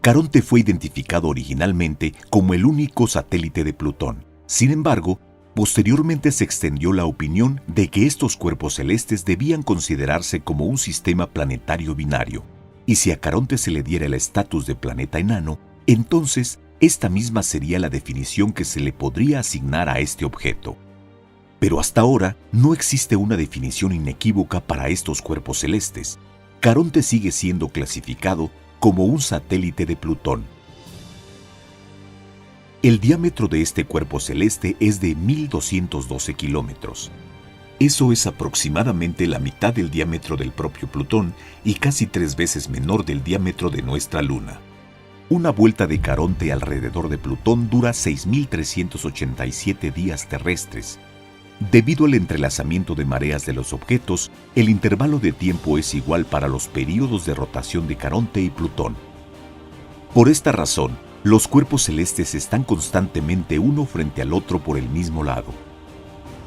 Caronte fue identificado originalmente como el único satélite de Plutón. Sin embargo, posteriormente se extendió la opinión de que estos cuerpos celestes debían considerarse como un sistema planetario binario, y si a Caronte se le diera el estatus de planeta enano, entonces esta misma sería la definición que se le podría asignar a este objeto. Pero hasta ahora no existe una definición inequívoca para estos cuerpos celestes. Caronte sigue siendo clasificado como un satélite de Plutón. El diámetro de este cuerpo celeste es de 1.212 kilómetros. Eso es aproximadamente la mitad del diámetro del propio Plutón y casi 3 veces menor del diámetro de nuestra Luna. Una vuelta de Caronte alrededor de Plutón dura 6.387 días terrestres. Debido al entrelazamiento de mareas de los objetos, el intervalo de tiempo es igual para los períodos de rotación de Caronte y Plutón. Por esta razón, los cuerpos celestes están constantemente uno frente al otro por el mismo lado.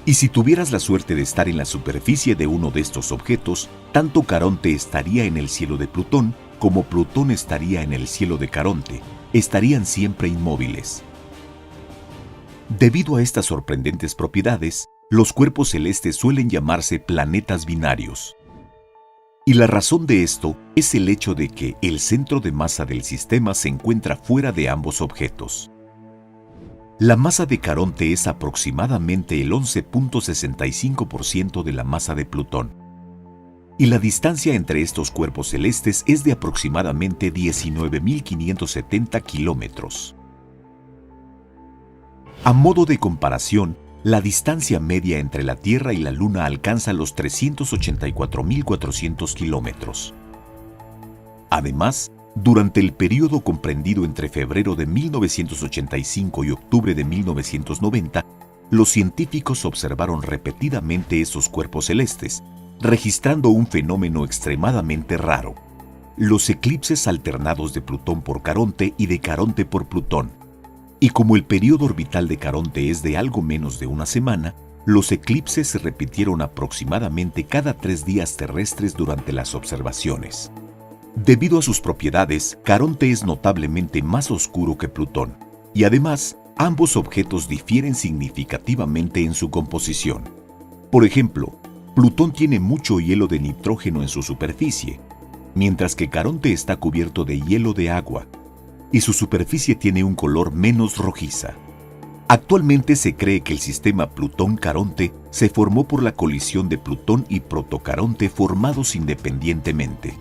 Y si tuvieras la suerte de estar en la superficie de uno de estos objetos, tanto Caronte estaría en el cielo de Plutón como Plutón estaría en el cielo de Caronte. Estarían siempre inmóviles. Debido a estas sorprendentes propiedades, los cuerpos celestes suelen llamarse planetas binarios. Y la razón de esto es el hecho de que el centro de masa del sistema se encuentra fuera de ambos objetos. La masa de Caronte es aproximadamente el 11.65% de la masa de Plutón. Y la distancia entre estos cuerpos celestes es de aproximadamente 19.570 kilómetros. A modo de comparación, la distancia media entre la Tierra y la Luna alcanza los 384.400 kilómetros. Además, durante el período comprendido entre febrero de 1985 y octubre de 1990, los científicos observaron repetidamente esos cuerpos celestes, registrando un fenómeno extremadamente raro: los eclipses alternados de Plutón por Caronte y de Caronte por Plutón. Y como el período orbital de Caronte es de algo menos de una semana, los eclipses se repitieron aproximadamente cada 3 días terrestres durante las observaciones. Debido a sus propiedades, Caronte es notablemente más oscuro que Plutón, y además, ambos objetos difieren significativamente en su composición. Por ejemplo, Plutón tiene mucho hielo de nitrógeno en su superficie, mientras que Caronte está cubierto de hielo de agua, y su superficie tiene un color menos rojiza. Actualmente se cree que el sistema Plutón-Caronte se formó por la colisión de Plutón y Protocaronte formados independientemente.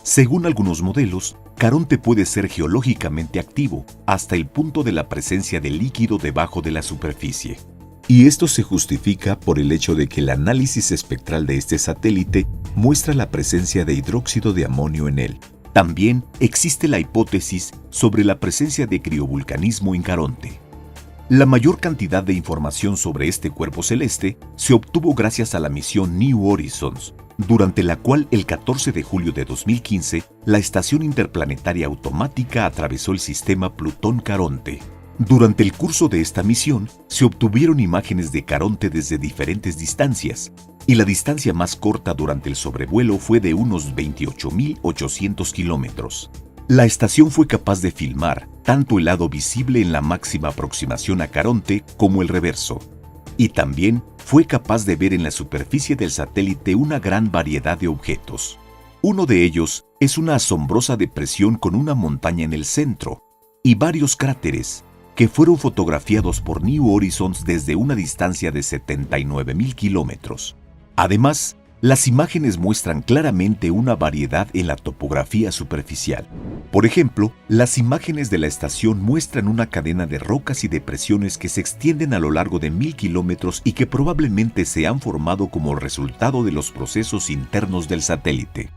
Según algunos modelos, Caronte puede ser geológicamente activo hasta el punto de la presencia de líquido debajo de la superficie. Y esto se justifica por el hecho de que el análisis espectral de este satélite muestra la presencia de hidróxido de amonio en él. También existe la hipótesis sobre la presencia de criovulcanismo en Caronte. La mayor cantidad de información sobre este cuerpo celeste se obtuvo gracias a la misión New Horizons, durante la cual el 14 de julio de 2015, la Estación Interplanetaria Automática atravesó el sistema Plutón-Caronte. Durante el curso de esta misión, se obtuvieron imágenes de Caronte desde diferentes distancias, y la distancia más corta durante el sobrevuelo fue de unos 28.800 kilómetros. La estación fue capaz de filmar tanto el lado visible en la máxima aproximación a Caronte como el reverso, y también fue capaz de ver en la superficie del satélite una gran variedad de objetos. Uno de ellos es una asombrosa depresión con una montaña en el centro y varios cráteres que fueron fotografiados por New Horizons desde una distancia de 79.000 kilómetros. Además, las imágenes muestran claramente una variedad en la topografía superficial. Por ejemplo, las imágenes de la estación muestran una cadena de rocas y depresiones que se extienden a lo largo de 1.000 kilómetros y que probablemente se han formado como resultado de los procesos internos del satélite.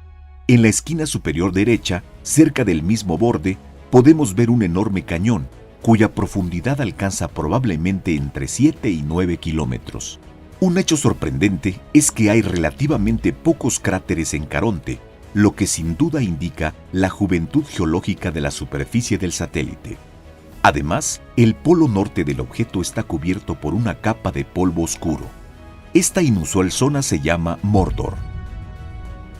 En la esquina superior derecha, cerca del mismo borde, podemos ver un enorme cañón, cuya profundidad alcanza probablemente entre 7 y 9 kilómetros. Un hecho sorprendente es que hay relativamente pocos cráteres en Caronte, lo que sin duda indica la juventud geológica de la superficie del satélite. Además, el polo norte del objeto está cubierto por una capa de polvo oscuro. Esta inusual zona se llama Mordor.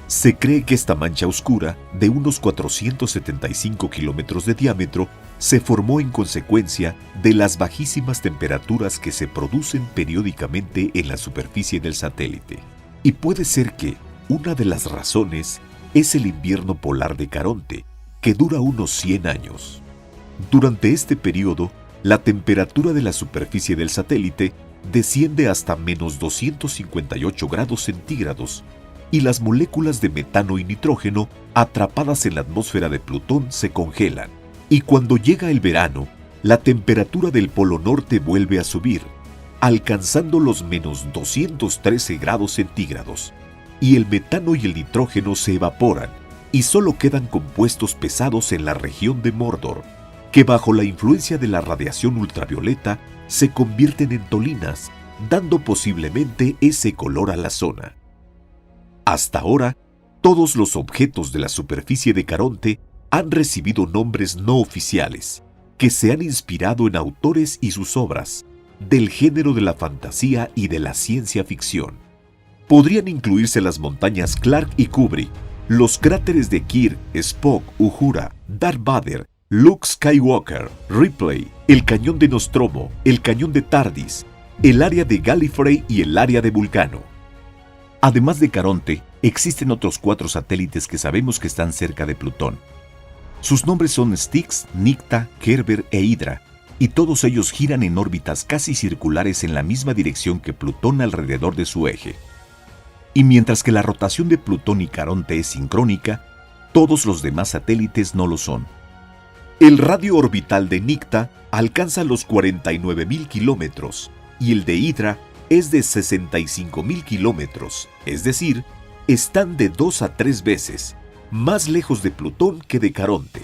Se cree que esta mancha oscura, de unos 475 kilómetros de diámetro, se formó en consecuencia de las bajísimas temperaturas que se producen periódicamente en la superficie del satélite. Y puede ser que una de las razones es el invierno polar de Caronte, que dura unos 100 años. Durante este periodo, la temperatura de la superficie del satélite desciende hasta menos 258 grados centígrados, y las moléculas de metano y nitrógeno atrapadas en la atmósfera de Plutón se congelan. Y cuando llega el verano, la temperatura del Polo Norte vuelve a subir, alcanzando los menos 213 grados centígrados, y el metano y el nitrógeno se evaporan, y solo quedan compuestos pesados en la región de Mordor, que bajo la influencia de la radiación ultravioleta se convierten en tolinas, dando posiblemente ese color a la zona. Hasta ahora, todos los objetos de la superficie de Caronte han recibido nombres no oficiales, que se han inspirado en autores y sus obras, del género de la fantasía y de la ciencia ficción. Podrían incluirse las montañas Clark y Kubrick, los cráteres de Kirk, Spock, Uhura, Darth Vader, Luke Skywalker, Ripley, el cañón de Nostromo, el cañón de Tardis, el área de Gallifrey y el área de Vulcano. Además de Caronte, existen otros 4 satélites que sabemos que están cerca de Plutón. Sus nombres son Styx, Nicta, Kerber e Hydra, y todos ellos giran en órbitas casi circulares en la misma dirección que Plutón alrededor de su eje. Y mientras que la rotación de Plutón y Caronte es sincrónica, todos los demás satélites no lo son. El radio orbital de Nicta alcanza los 49.000 kilómetros y el de Hydra es de 65.000 kilómetros, es decir, están de 2 a 3 veces más lejos de Plutón que de Caronte.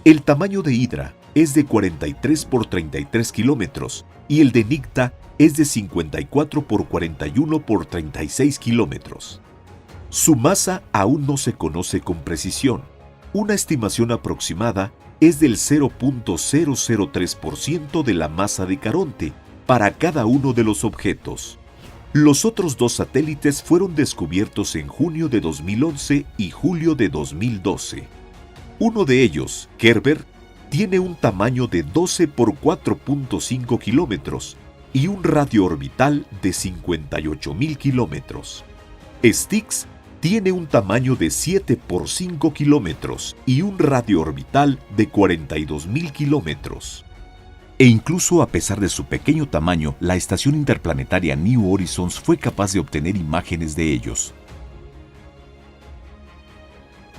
El tamaño de Hydra es de 43 por 33 kilómetros y el de Nicta es de 54 por 41 por 36 kilómetros. Su masa aún no se conoce con precisión. Una estimación aproximada es del 0.003% de la masa de Caronte para cada uno de los objetos. Los otros 2 satélites fueron descubiertos en junio de 2011 y julio de 2012. Uno de ellos, Kerber, tiene un tamaño de 12 por 4.5 kilómetros y un radio orbital de 58.000 kilómetros. Styx tiene un tamaño de 7 por 5 kilómetros y un radio orbital de 42.000 kilómetros. E incluso a pesar de su pequeño tamaño, la estación interplanetaria New Horizons fue capaz de obtener imágenes de ellos.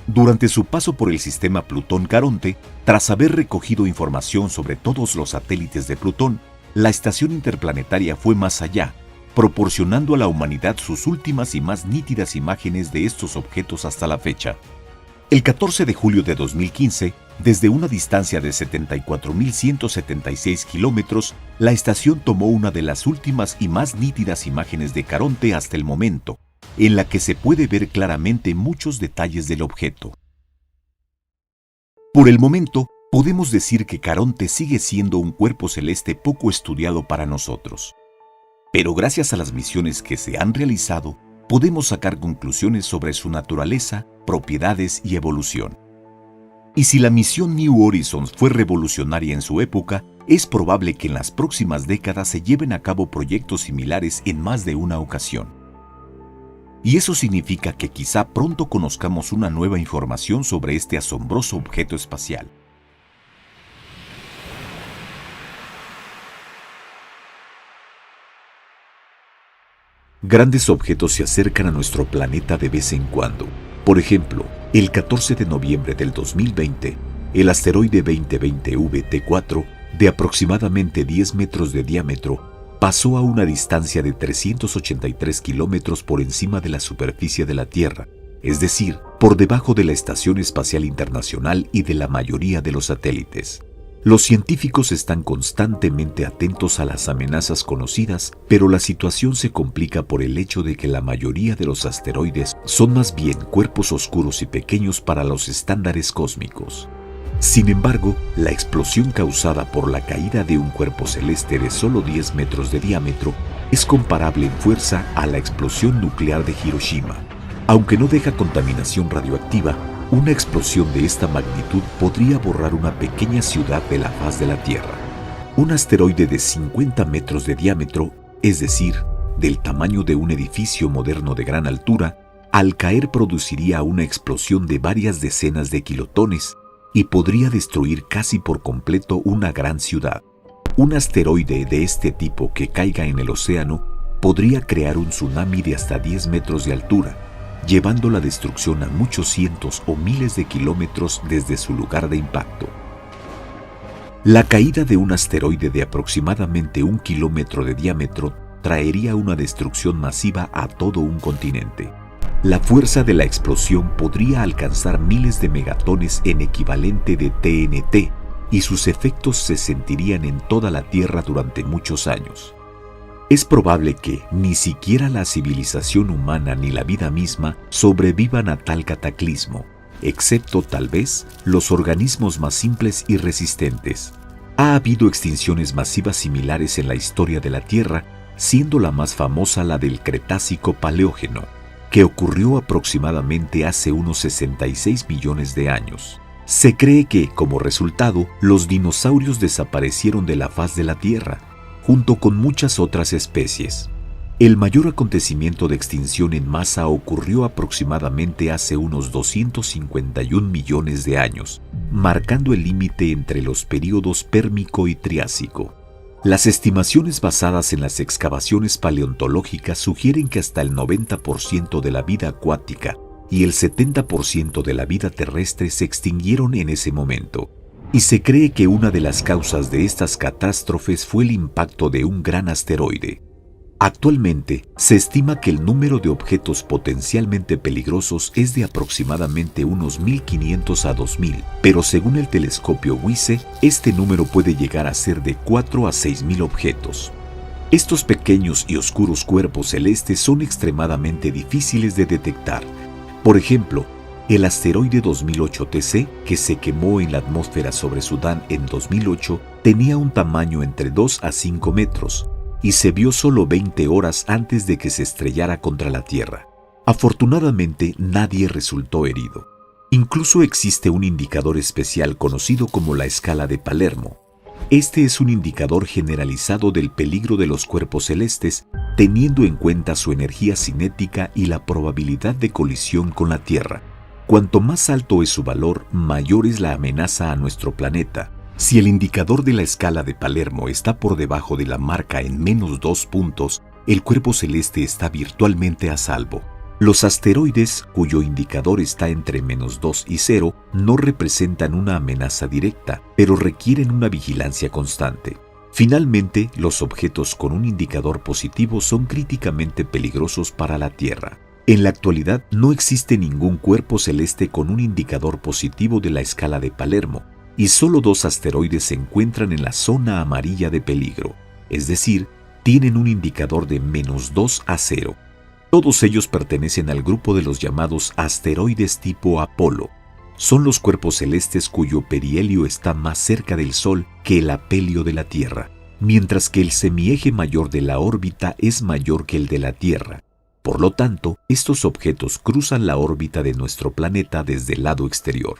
Durante su paso por el sistema Plutón-Caronte, tras haber recogido información sobre todos los satélites de Plutón, la estación interplanetaria fue más allá, proporcionando a la humanidad sus últimas y más nítidas imágenes de estos objetos hasta la fecha. El 14 de julio de 2015, desde una distancia de 74.176 kilómetros, la estación tomó una de las últimas y más nítidas imágenes de Caronte hasta el momento, en la que se puede ver claramente muchos detalles del objeto. Por el momento, podemos decir que Caronte sigue siendo un cuerpo celeste poco estudiado para nosotros. Pero gracias a las misiones que se han realizado, podemos sacar conclusiones sobre su naturaleza, propiedades y evolución. Y si la misión New Horizons fue revolucionaria en su época, es probable que en las próximas décadas se lleven a cabo proyectos similares en más de una ocasión. Y eso significa que quizá pronto conozcamos una nueva información sobre este asombroso objeto espacial. Grandes objetos se acercan a nuestro planeta de vez en cuando. Por ejemplo, el 14 de noviembre del 2020, el asteroide 2020 VT4, de aproximadamente 10 metros de diámetro, pasó a una distancia de 383 kilómetros por encima de la superficie de la Tierra, es decir, por debajo de la Estación Espacial Internacional y de la mayoría de los satélites. Los científicos están constantemente atentos a las amenazas conocidas, pero la situación se complica por el hecho de que la mayoría de los asteroides son más bien cuerpos oscuros y pequeños para los estándares cósmicos. Sin embargo, la explosión causada por la caída de un cuerpo celeste de solo 10 metros de diámetro es comparable en fuerza a la explosión nuclear de Hiroshima. Aunque no deja contaminación radioactiva, una explosión de esta magnitud podría borrar una pequeña ciudad de la faz de la Tierra. Un asteroide de 50 metros de diámetro, es decir, del tamaño de un edificio moderno de gran altura, al caer produciría una explosión de varias decenas de kilotones y podría destruir casi por completo una gran ciudad. Un asteroide de este tipo que caiga en el océano podría crear un tsunami de hasta 10 metros de altura, llevando la destrucción a muchos cientos o miles de kilómetros desde su lugar de impacto. La caída de un asteroide de aproximadamente 1 kilómetro de diámetro traería una destrucción masiva a todo un continente. La fuerza de la explosión podría alcanzar miles de megatones en equivalente de TNT, y sus efectos se sentirían en toda la Tierra durante muchos años. Es probable que ni siquiera la civilización humana ni la vida misma sobrevivan a tal cataclismo, excepto tal vez los organismos más simples y resistentes. Ha habido extinciones masivas similares en la historia de la Tierra, siendo la más famosa la del Cretácico Paleógeno, que ocurrió aproximadamente hace unos 66 millones de años. Se cree que, como resultado, los dinosaurios desaparecieron de la faz de la Tierra, junto con muchas otras especies. El mayor acontecimiento de extinción en masa ocurrió aproximadamente hace unos 251 millones de años, marcando el límite entre los períodos Pérmico y Triásico. Las estimaciones basadas en las excavaciones paleontológicas sugieren que hasta el 90% de la vida acuática y el 70% de la vida terrestre se extinguieron en ese momento, y se cree que una de las causas de estas catástrofes fue el impacto de un gran asteroide. Actualmente, se estima que el número de objetos potencialmente peligrosos es de aproximadamente unos 1.500 a 2.000, pero según el telescopio WISE, este número puede llegar a ser de 4 a 6.000 objetos. Estos pequeños y oscuros cuerpos celestes son extremadamente difíciles de detectar. Por ejemplo, el asteroide 2008 TC, que se quemó en la atmósfera sobre Sudán en 2008, tenía un tamaño entre 2 a 5 metros y se vio solo 20 horas antes de que se estrellara contra la Tierra. Afortunadamente, nadie resultó herido. Incluso existe un indicador especial conocido como la escala de Palermo. Este es un indicador generalizado del peligro de los cuerpos celestes, teniendo en cuenta su energía cinética y la probabilidad de colisión con la Tierra. Cuanto más alto es su valor, mayor es la amenaza a nuestro planeta. Si el indicador de la escala de Palermo está por debajo de la marca en menos 2 puntos, el cuerpo celeste está virtualmente a salvo. Los asteroides, cuyo indicador está entre menos 2 y 0, no representan una amenaza directa, pero requieren una vigilancia constante. Finalmente, los objetos con un indicador positivo son críticamente peligrosos para la Tierra. En la actualidad, no existe ningún cuerpo celeste con un indicador positivo de la escala de Palermo, y solo 2 asteroides se encuentran en la zona amarilla de peligro, es decir, tienen un indicador de menos 2 a 0. Todos ellos pertenecen al grupo de los llamados asteroides tipo Apolo. Son los cuerpos celestes cuyo perihelio está más cerca del Sol que el afelio de la Tierra, mientras que el semieje mayor de la órbita es mayor que el de la Tierra. Por lo tanto, estos objetos cruzan la órbita de nuestro planeta desde el lado exterior.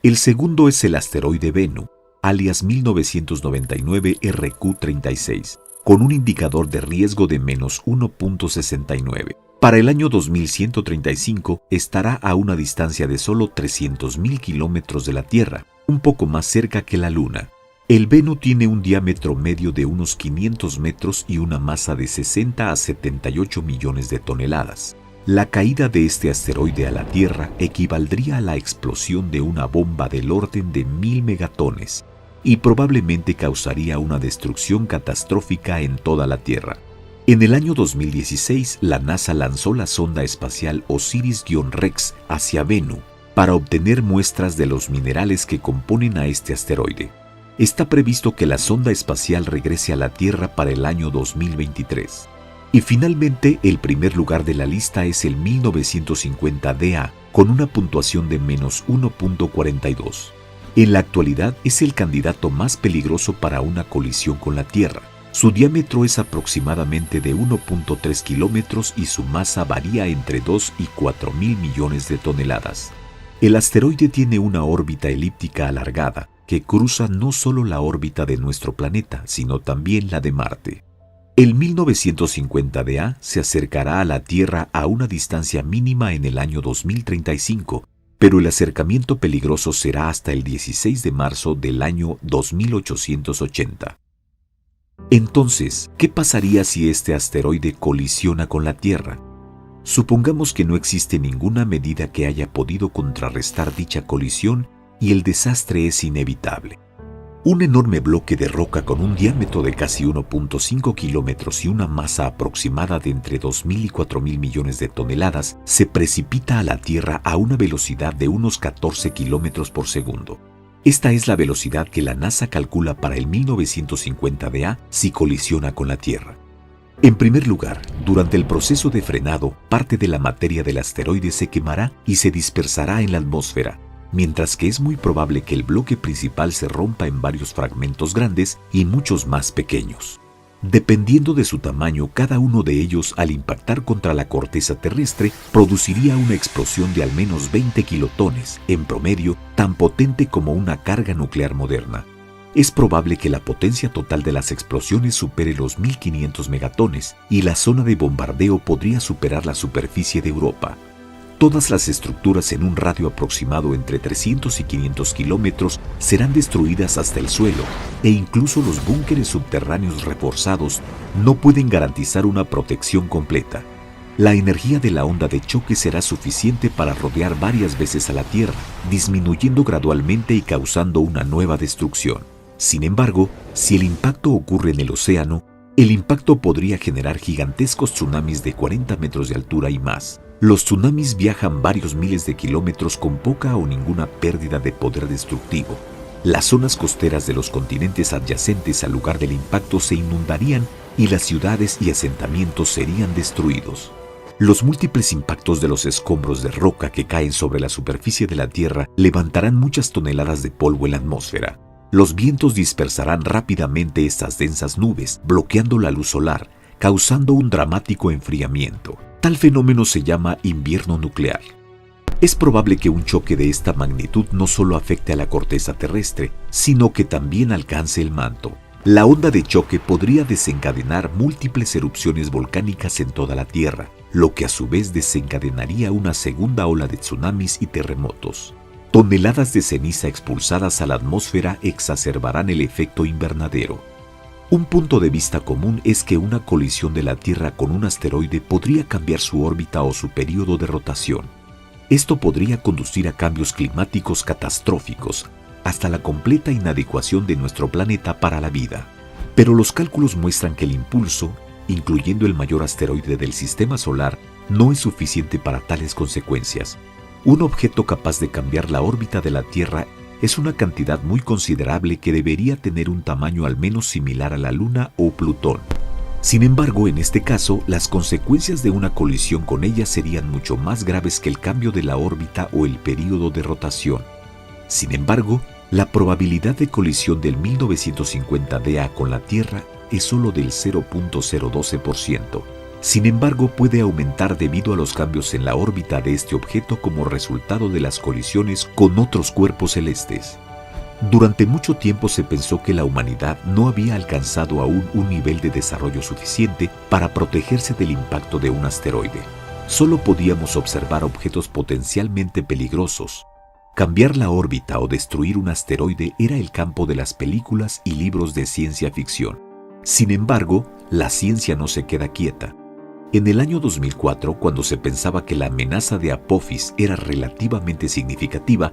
El segundo es el asteroide Bennu, alias 1999 RQ36, con un indicador de riesgo de menos 1.69. Para el año 2135 estará a una distancia de solo 300.000 kilómetros de la Tierra, un poco más cerca que la Luna. El Bennu tiene un diámetro medio de unos 500 metros y una masa de 60 a 78 millones de toneladas. La caída de este asteroide a la Tierra equivaldría a la explosión de una bomba del orden de 1.000 megatones y probablemente causaría una destrucción catastrófica en toda la Tierra. En el año 2016, la NASA lanzó la sonda espacial OSIRIS-REx hacia Bennu para obtener muestras de los minerales que componen a este asteroide. Está previsto que la sonda espacial regrese a la Tierra para el año 2023. Y finalmente, el primer lugar de la lista es el 1950 DA, con una puntuación de menos 1.42. En la actualidad es el candidato más peligroso para una colisión con la Tierra. Su diámetro es aproximadamente de 1.3 kilómetros y su masa varía entre 2 y 4.000 millones de toneladas. El asteroide tiene una órbita elíptica alargada que cruza no solo la órbita de nuestro planeta, sino también la de Marte. El 1950 DA se acercará a la Tierra a una distancia mínima en el año 2035, pero el acercamiento peligroso será hasta el 16 de marzo del año 2880. Entonces, ¿qué pasaría si este asteroide colisiona con la Tierra? Supongamos que no existe ninguna medida que haya podido contrarrestar dicha colisión y el desastre es inevitable. Un enorme bloque de roca con un diámetro de casi 1.5 kilómetros y una masa aproximada de entre 2.000 y 4.000 millones de toneladas se precipita a la Tierra a una velocidad de unos 14 kilómetros por segundo. Esta es la velocidad que la NASA calcula para el 1950 DA si colisiona con la Tierra. En primer lugar, durante el proceso de frenado, parte de la materia del asteroide se quemará y se dispersará en la atmósfera, mientras que es muy probable que el bloque principal se rompa en varios fragmentos grandes y muchos más pequeños. Dependiendo de su tamaño, cada uno de ellos, al impactar contra la corteza terrestre, produciría una explosión de al menos 20 kilotones, en promedio, tan potente como una carga nuclear moderna. Es probable que la potencia total de las explosiones supere los 1.500 megatones y la zona de bombardeo podría superar la superficie de Europa. Todas las estructuras en un radio aproximado entre 300 y 500 kilómetros serán destruidas hasta el suelo, e incluso los búnkeres subterráneos reforzados no pueden garantizar una protección completa. La energía de la onda de choque será suficiente para rodear varias veces a la Tierra, disminuyendo gradualmente y causando una nueva destrucción. Sin embargo, si el impacto ocurre en el océano, el impacto podría generar gigantescos tsunamis de 40 metros de altura y más. Los tsunamis viajan varios miles de kilómetros con poca o ninguna pérdida de poder destructivo. Las zonas costeras de los continentes adyacentes al lugar del impacto se inundarían y las ciudades y asentamientos serían destruidos. Los múltiples impactos de los escombros de roca que caen sobre la superficie de la Tierra levantarán muchas toneladas de polvo en la atmósfera. Los vientos dispersarán rápidamente estas densas nubes, bloqueando la luz solar, causando un dramático enfriamiento. Tal fenómeno se llama invierno nuclear. Es probable que un choque de esta magnitud no solo afecte a la corteza terrestre, sino que también alcance el manto. La onda de choque podría desencadenar múltiples erupciones volcánicas en toda la Tierra, lo que a su vez desencadenaría una segunda ola de tsunamis y terremotos. Toneladas de ceniza expulsadas a la atmósfera exacerbarán el efecto invernadero. Un punto de vista común es que una colisión de la Tierra con un asteroide podría cambiar su órbita o su período de rotación. Esto podría conducir a cambios climáticos catastróficos, hasta la completa inadecuación de nuestro planeta para la vida. Pero los cálculos muestran que el impulso, incluyendo el mayor asteroide del Sistema Solar, no es suficiente para tales consecuencias. Un objeto capaz de cambiar la órbita de la Tierra es una cantidad muy considerable que debería tener un tamaño al menos similar a la Luna o Plutón. Sin embargo, en este caso, las consecuencias de una colisión con ella serían mucho más graves que el cambio de la órbita o el período de rotación. Sin embargo, la probabilidad de colisión del 1950 DA con la Tierra es solo del 0.012%. Sin embargo, puede aumentar debido a los cambios en la órbita de este objeto como resultado de las colisiones con otros cuerpos celestes. Durante mucho tiempo se pensó que la humanidad no había alcanzado aún un nivel de desarrollo suficiente para protegerse del impacto de un asteroide. Solo podíamos observar objetos potencialmente peligrosos. Cambiar la órbita o destruir un asteroide era el campo de las películas y libros de ciencia ficción. Sin embargo, la ciencia no se queda quieta. En el año 2004, cuando se pensaba que la amenaza de Apophis era relativamente significativa,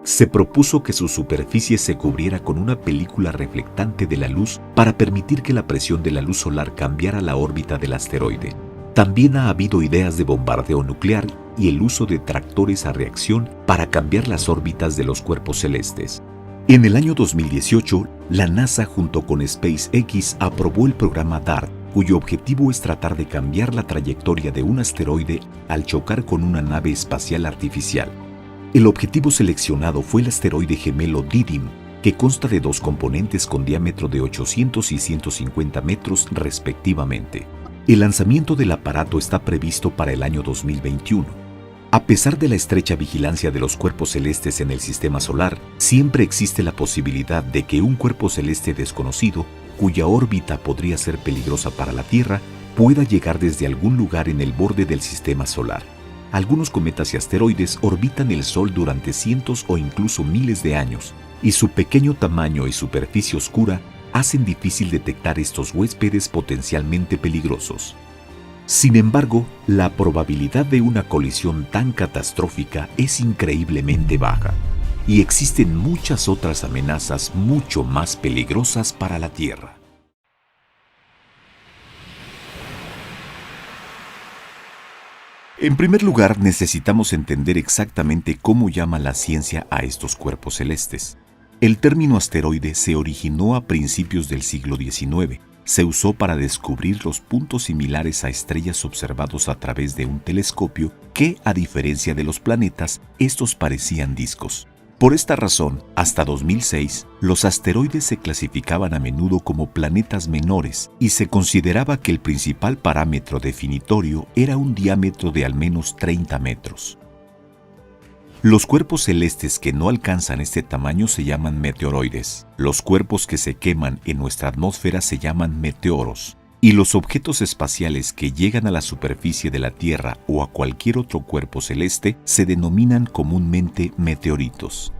se propuso que su superficie se cubriera con una película reflectante de la luz para permitir que la presión de la luz solar cambiara la órbita del asteroide. También ha habido ideas de bombardeo nuclear y el uso de tractores a reacción para cambiar las órbitas de los cuerpos celestes. En el año 2018, la NASA junto con SpaceX aprobó el programa DART, cuyo objetivo es tratar de cambiar la trayectoria de un asteroide al chocar con una nave espacial artificial. El objetivo seleccionado fue el asteroide gemelo Didim, que consta de dos componentes con diámetro de 800 y 150 metros respectivamente. El lanzamiento del aparato está previsto para el año 2021. A pesar de la estrecha vigilancia de los cuerpos celestes en el Sistema Solar, siempre existe la posibilidad de que un cuerpo celeste desconocido, cuya órbita podría ser peligrosa para la Tierra, pueda llegar desde algún lugar en el borde del Sistema Solar. Algunos cometas y asteroides orbitan el Sol durante cientos o incluso miles de años, y su pequeño tamaño y superficie oscura hacen difícil detectar estos huéspedes potencialmente peligrosos. Sin embargo, la probabilidad de una colisión tan catastrófica es increíblemente baja. y existen muchas otras amenazas mucho más peligrosas para la Tierra. En primer lugar, necesitamos entender exactamente cómo llama la ciencia a estos cuerpos celestes. El término asteroide se originó a principios del siglo XIX. Se usó para descubrir los puntos similares a estrellas observados a través de un telescopio que, a diferencia de los planetas, estos parecían discos. Por esta razón, hasta 2006, los asteroides se clasificaban a menudo como planetas menores y se consideraba que el principal parámetro definitorio era un diámetro de al menos 30 metros. Los cuerpos celestes que no alcanzan este tamaño se llaman meteoroides. Los cuerpos que se queman en nuestra atmósfera se llaman meteoros. Y los objetos espaciales que llegan a la superficie de la Tierra o a cualquier otro cuerpo celeste se denominan comúnmente meteoritos.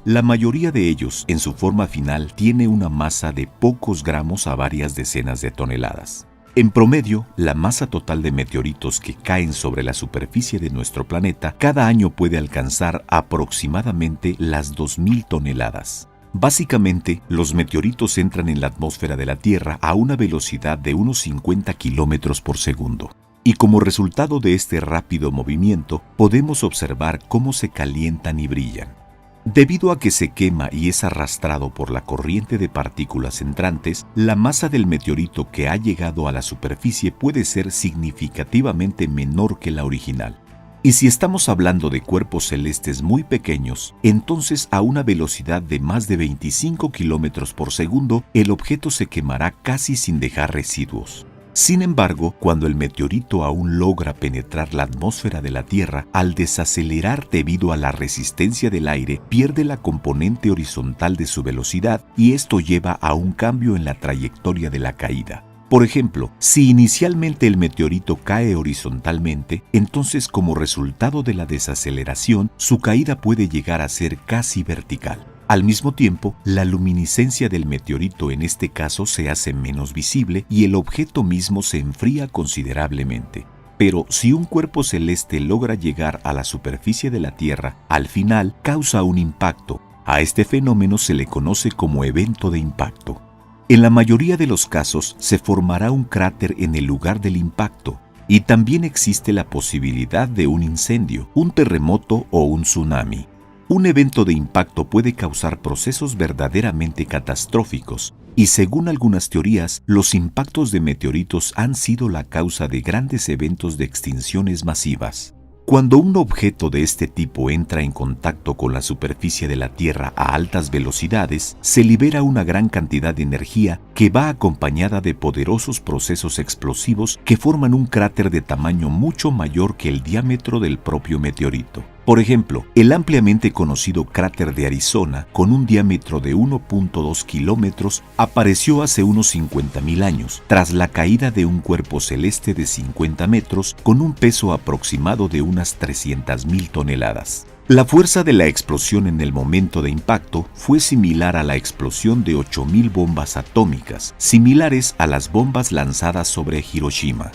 La mayoría de ellos, en su forma final, tiene una masa de pocos gramos a varias decenas de toneladas. En promedio, la masa total de meteoritos que caen sobre la superficie de nuestro planeta cada año puede alcanzar aproximadamente las 2.000 toneladas. Básicamente, los meteoritos entran en la atmósfera de la Tierra a una velocidad de unos 50 kilómetros por segundo. Y como resultado de este rápido movimiento, podemos observar cómo se calientan y brillan. Debido a que se quema y es arrastrado por la corriente de partículas entrantes, la masa del meteorito que ha llegado a la superficie puede ser significativamente menor que la original. Y si estamos hablando de cuerpos celestes muy pequeños, entonces a una velocidad de más de 25 kilómetros por segundo, el objeto se quemará casi sin dejar residuos. Sin embargo, cuando el meteorito aún logra penetrar la atmósfera de la Tierra, al desacelerar debido a la resistencia del aire, pierde la componente horizontal de su velocidad y esto lleva a un cambio en la trayectoria de la caída. Por ejemplo, si inicialmente el meteorito cae horizontalmente, entonces como resultado de la desaceleración, su caída puede llegar a ser casi vertical. Al mismo tiempo, la luminiscencia del meteorito en este caso se hace menos visible y el objeto mismo se enfría considerablemente. Pero si un cuerpo celeste logra llegar a la superficie de la Tierra, al final causa un impacto. A este fenómeno se le conoce como evento de impacto. En la mayoría de los casos se formará un cráter en el lugar del impacto y también existe la posibilidad de un incendio, un terremoto o un tsunami. Un evento de impacto puede causar procesos verdaderamente catastróficos y según algunas teorías, los impactos de meteoritos han sido la causa de grandes eventos de extinciones masivas. Cuando un objeto de este tipo entra en contacto con la superficie de la Tierra a altas velocidades, se libera una gran cantidad de energía que va acompañada de poderosos procesos explosivos que forman un cráter de tamaño mucho mayor que el diámetro del propio meteorito. Por ejemplo, el ampliamente conocido cráter de Arizona, con un diámetro de 1.2 kilómetros, apareció hace unos 50.000 años, tras la caída de un cuerpo celeste de 50 metros con un peso aproximado de unas 300.000 toneladas. La fuerza de la explosión en el momento de impacto fue similar a la explosión de 8.000 bombas atómicas, similares a las bombas lanzadas sobre Hiroshima.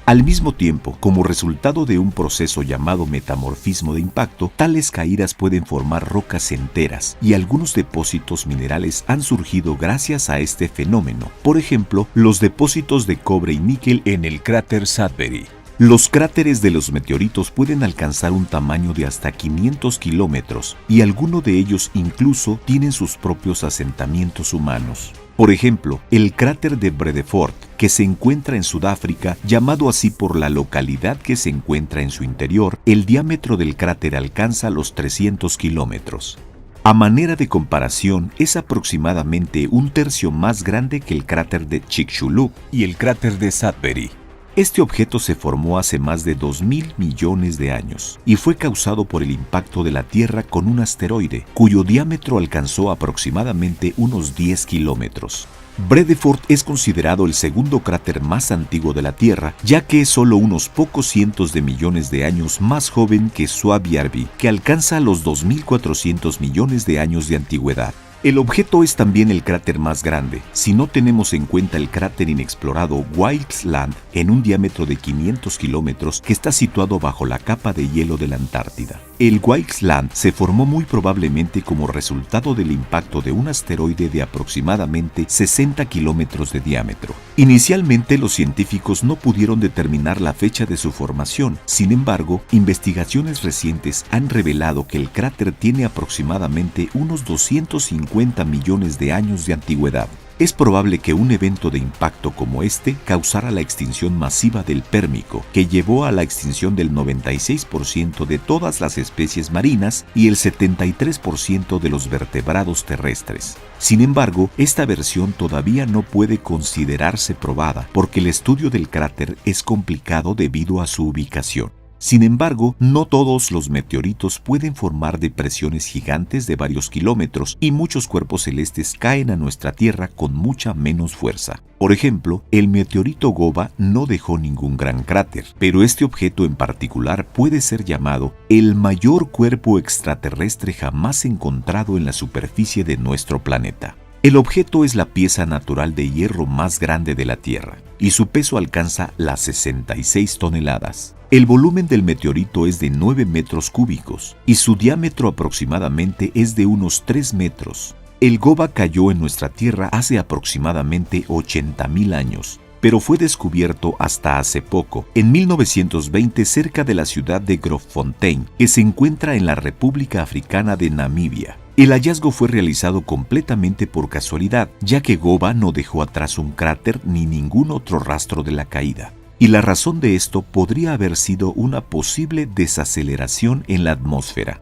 Al mismo tiempo, como resultado de un proceso llamado metamorfismo de impacto, tales caídas pueden formar rocas enteras y algunos depósitos minerales han surgido gracias a este fenómeno. Por ejemplo, los depósitos de cobre y níquel en el cráter Sudbury. Los cráteres de los meteoritos pueden alcanzar un tamaño de hasta 500 kilómetros y algunos de ellos incluso tienen sus propios asentamientos humanos. Por ejemplo, el cráter de Vredefort, que se encuentra en Sudáfrica, llamado así por la localidad que se encuentra en su interior, el diámetro del cráter alcanza los 300 kilómetros. A manera de comparación, es aproximadamente un tercio más grande que el cráter de Chicxulub y el cráter de Sudbury. Este objeto se formó hace más de 2.000 millones de años y fue causado por el impacto de la Tierra con un asteroide, cuyo diámetro alcanzó aproximadamente unos 10 kilómetros. Vredefort es considerado el segundo cráter más antiguo de la Tierra, ya que es solo unos pocos cientos de millones de años más joven que Suabiarvi, que alcanza los 2.400 millones de años de antigüedad. El objeto es también el cráter más grande, si no tenemos en cuenta el cráter inexplorado Wilkes Land, en un diámetro de 500 kilómetros que está situado bajo la capa de hielo de la Antártida. El Wilkes Land se formó muy probablemente como resultado del impacto de un asteroide de aproximadamente 60 kilómetros de diámetro. Inicialmente, los científicos no pudieron determinar la fecha de su formación. Sin embargo, investigaciones recientes han revelado que el cráter tiene aproximadamente unos 250 millones de años de antigüedad. Es probable que un evento de impacto como este causara la extinción masiva del Pérmico, que llevó a la extinción del 96% de todas las especies marinas y el 73% de los vertebrados terrestres. Sin embargo, esta versión todavía no puede considerarse probada porque el estudio del cráter es complicado debido a su ubicación. Sin embargo, no todos los meteoritos pueden formar depresiones gigantes de varios kilómetros y muchos cuerpos celestes caen a nuestra Tierra con mucha menos fuerza. Por ejemplo, el meteorito Goba no dejó ningún gran cráter, pero este objeto en particular puede ser llamado el mayor cuerpo extraterrestre jamás encontrado en la superficie de nuestro planeta. El objeto es la pieza natural de hierro más grande de la Tierra, y su peso alcanza las 66 toneladas. El volumen del meteorito es de 9 metros cúbicos, y su diámetro aproximadamente es de unos 3 metros. El Goba cayó en nuestra Tierra hace aproximadamente 80.000 años, pero fue descubierto hasta hace poco, en 1920 cerca de la ciudad de Grootfontein, que se encuentra en la República Africana de Namibia. El hallazgo fue realizado completamente por casualidad, ya que Goba no dejó atrás un cráter ni ningún otro rastro de la caída. Y la razón de esto podría haber sido una posible desaceleración en la atmósfera.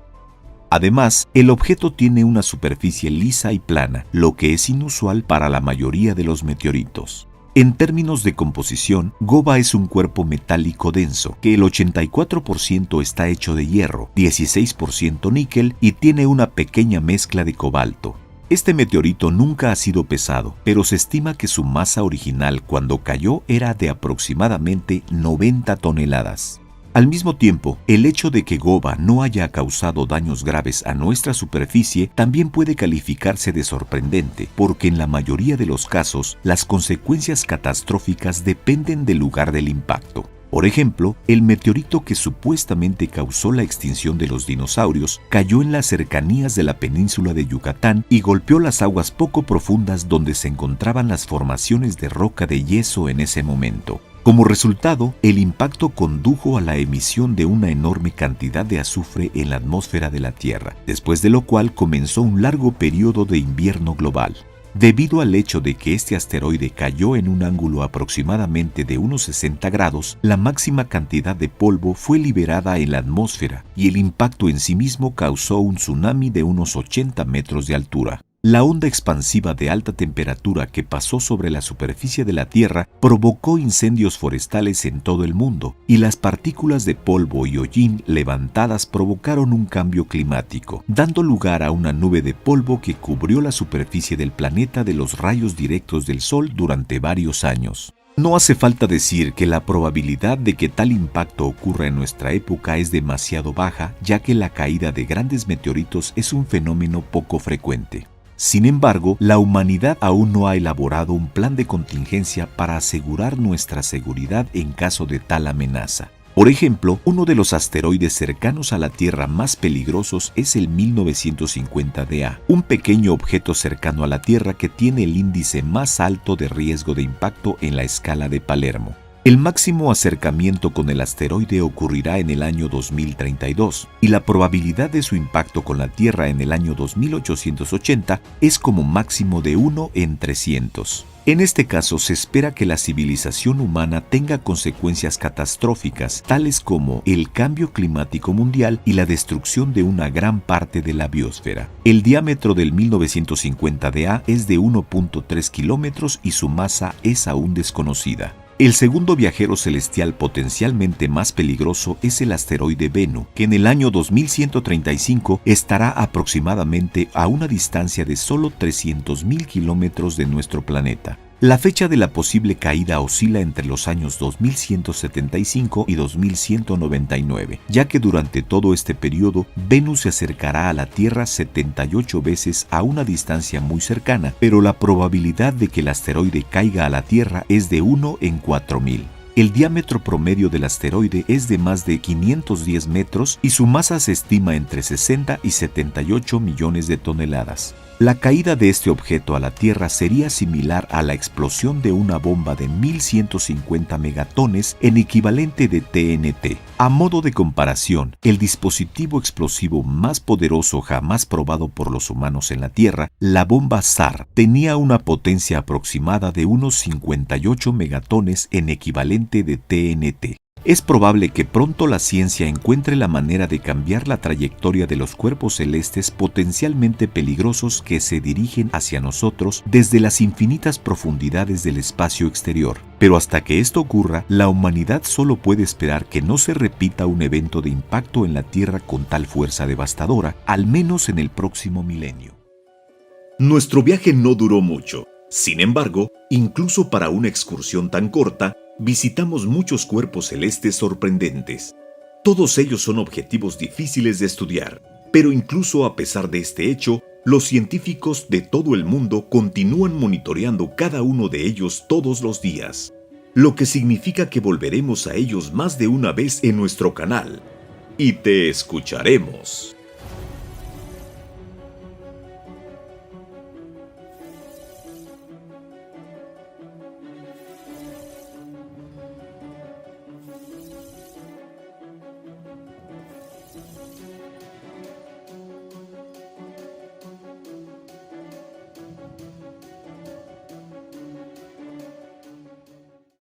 Además, el objeto tiene una superficie lisa y plana, lo que es inusual para la mayoría de los meteoritos. En términos de composición, Goba es un cuerpo metálico denso, que el 84% está hecho de hierro, 16% níquel y tiene una pequeña mezcla de cobalto. Este meteorito nunca ha sido pesado, pero se estima que su masa original cuando cayó era de aproximadamente 90 toneladas. Al mismo tiempo, el hecho de que Goba no haya causado daños graves a nuestra superficie también puede calificarse de sorprendente, porque en la mayoría de los casos, las consecuencias catastróficas dependen del lugar del impacto. Por ejemplo, el meteorito que supuestamente causó la extinción de los dinosaurios cayó en las cercanías de la península de Yucatán y golpeó las aguas poco profundas donde se encontraban las formaciones de roca de yeso en ese momento. Como resultado, el impacto condujo a la emisión de una enorme cantidad de azufre en la atmósfera de la Tierra, después de lo cual comenzó un largo periodo de invierno global. Debido al hecho de que este asteroide cayó en un ángulo aproximadamente de unos 60 grados, la máxima cantidad de polvo fue liberada en la atmósfera y el impacto en sí mismo causó un tsunami de unos 80 metros de altura. La onda expansiva de alta temperatura que pasó sobre la superficie de la Tierra provocó incendios forestales en todo el mundo, y las partículas de polvo y hollín levantadas provocaron un cambio climático, dando lugar a una nube de polvo que cubrió la superficie del planeta de los rayos directos del Sol durante varios años. No hace falta decir que la probabilidad de que tal impacto ocurra en nuestra época es demasiado baja, ya que la caída de grandes meteoritos es un fenómeno poco frecuente. Sin embargo, la humanidad aún no ha elaborado un plan de contingencia para asegurar nuestra seguridad en caso de tal amenaza. Por ejemplo, uno de los asteroides cercanos a la Tierra más peligrosos es el 1950DA, un pequeño objeto cercano a la Tierra que tiene el índice más alto de riesgo de impacto en la escala de Palermo. El máximo acercamiento con el asteroide ocurrirá en el año 2032 y la probabilidad de su impacto con la Tierra en el año 2880 es como máximo de 1 en 300. En este caso se espera que la civilización humana tenga consecuencias catastróficas tales como el cambio climático mundial y la destrucción de una gran parte de la biosfera. El diámetro del 1950DA es de 1.3 kilómetros y su masa es aún desconocida. El segundo viajero celestial potencialmente más peligroso es el asteroide Bennu, que en el año 2135 estará aproximadamente a una distancia de solo 300.000 kilómetros de nuestro planeta. La fecha de la posible caída oscila entre los años 2175 y 2199, ya que durante todo este periodo Bennu se acercará a la Tierra 78 veces a una distancia muy cercana, pero la probabilidad de que el asteroide caiga a la Tierra es de 1 en 4000. El diámetro promedio del asteroide es de más de 510 metros y su masa se estima entre 60 y 78 millones de toneladas. La caída de este objeto a la Tierra sería similar a la explosión de una bomba de 1.150 megatones en equivalente de TNT. A modo de comparación, el dispositivo explosivo más poderoso jamás probado por los humanos en la Tierra, la bomba SAR, tenía una potencia aproximada de unos 58 megatones en equivalente de TNT. Es probable que pronto la ciencia encuentre la manera de cambiar la trayectoria de los cuerpos celestes potencialmente peligrosos que se dirigen hacia nosotros desde las infinitas profundidades del espacio exterior. Pero hasta que esto ocurra, la humanidad solo puede esperar que no se repita un evento de impacto en la Tierra con tal fuerza devastadora, al menos en el próximo milenio. Nuestro viaje no duró mucho. Sin embargo, incluso para una excursión tan corta, visitamos muchos cuerpos celestes sorprendentes. Todos ellos son objetivos difíciles de estudiar, pero incluso a pesar de este hecho, los científicos de todo el mundo continúan monitoreando cada uno de ellos todos los días, lo que significa que volveremos a ellos más de una vez en nuestro canal. Y te escucharemos.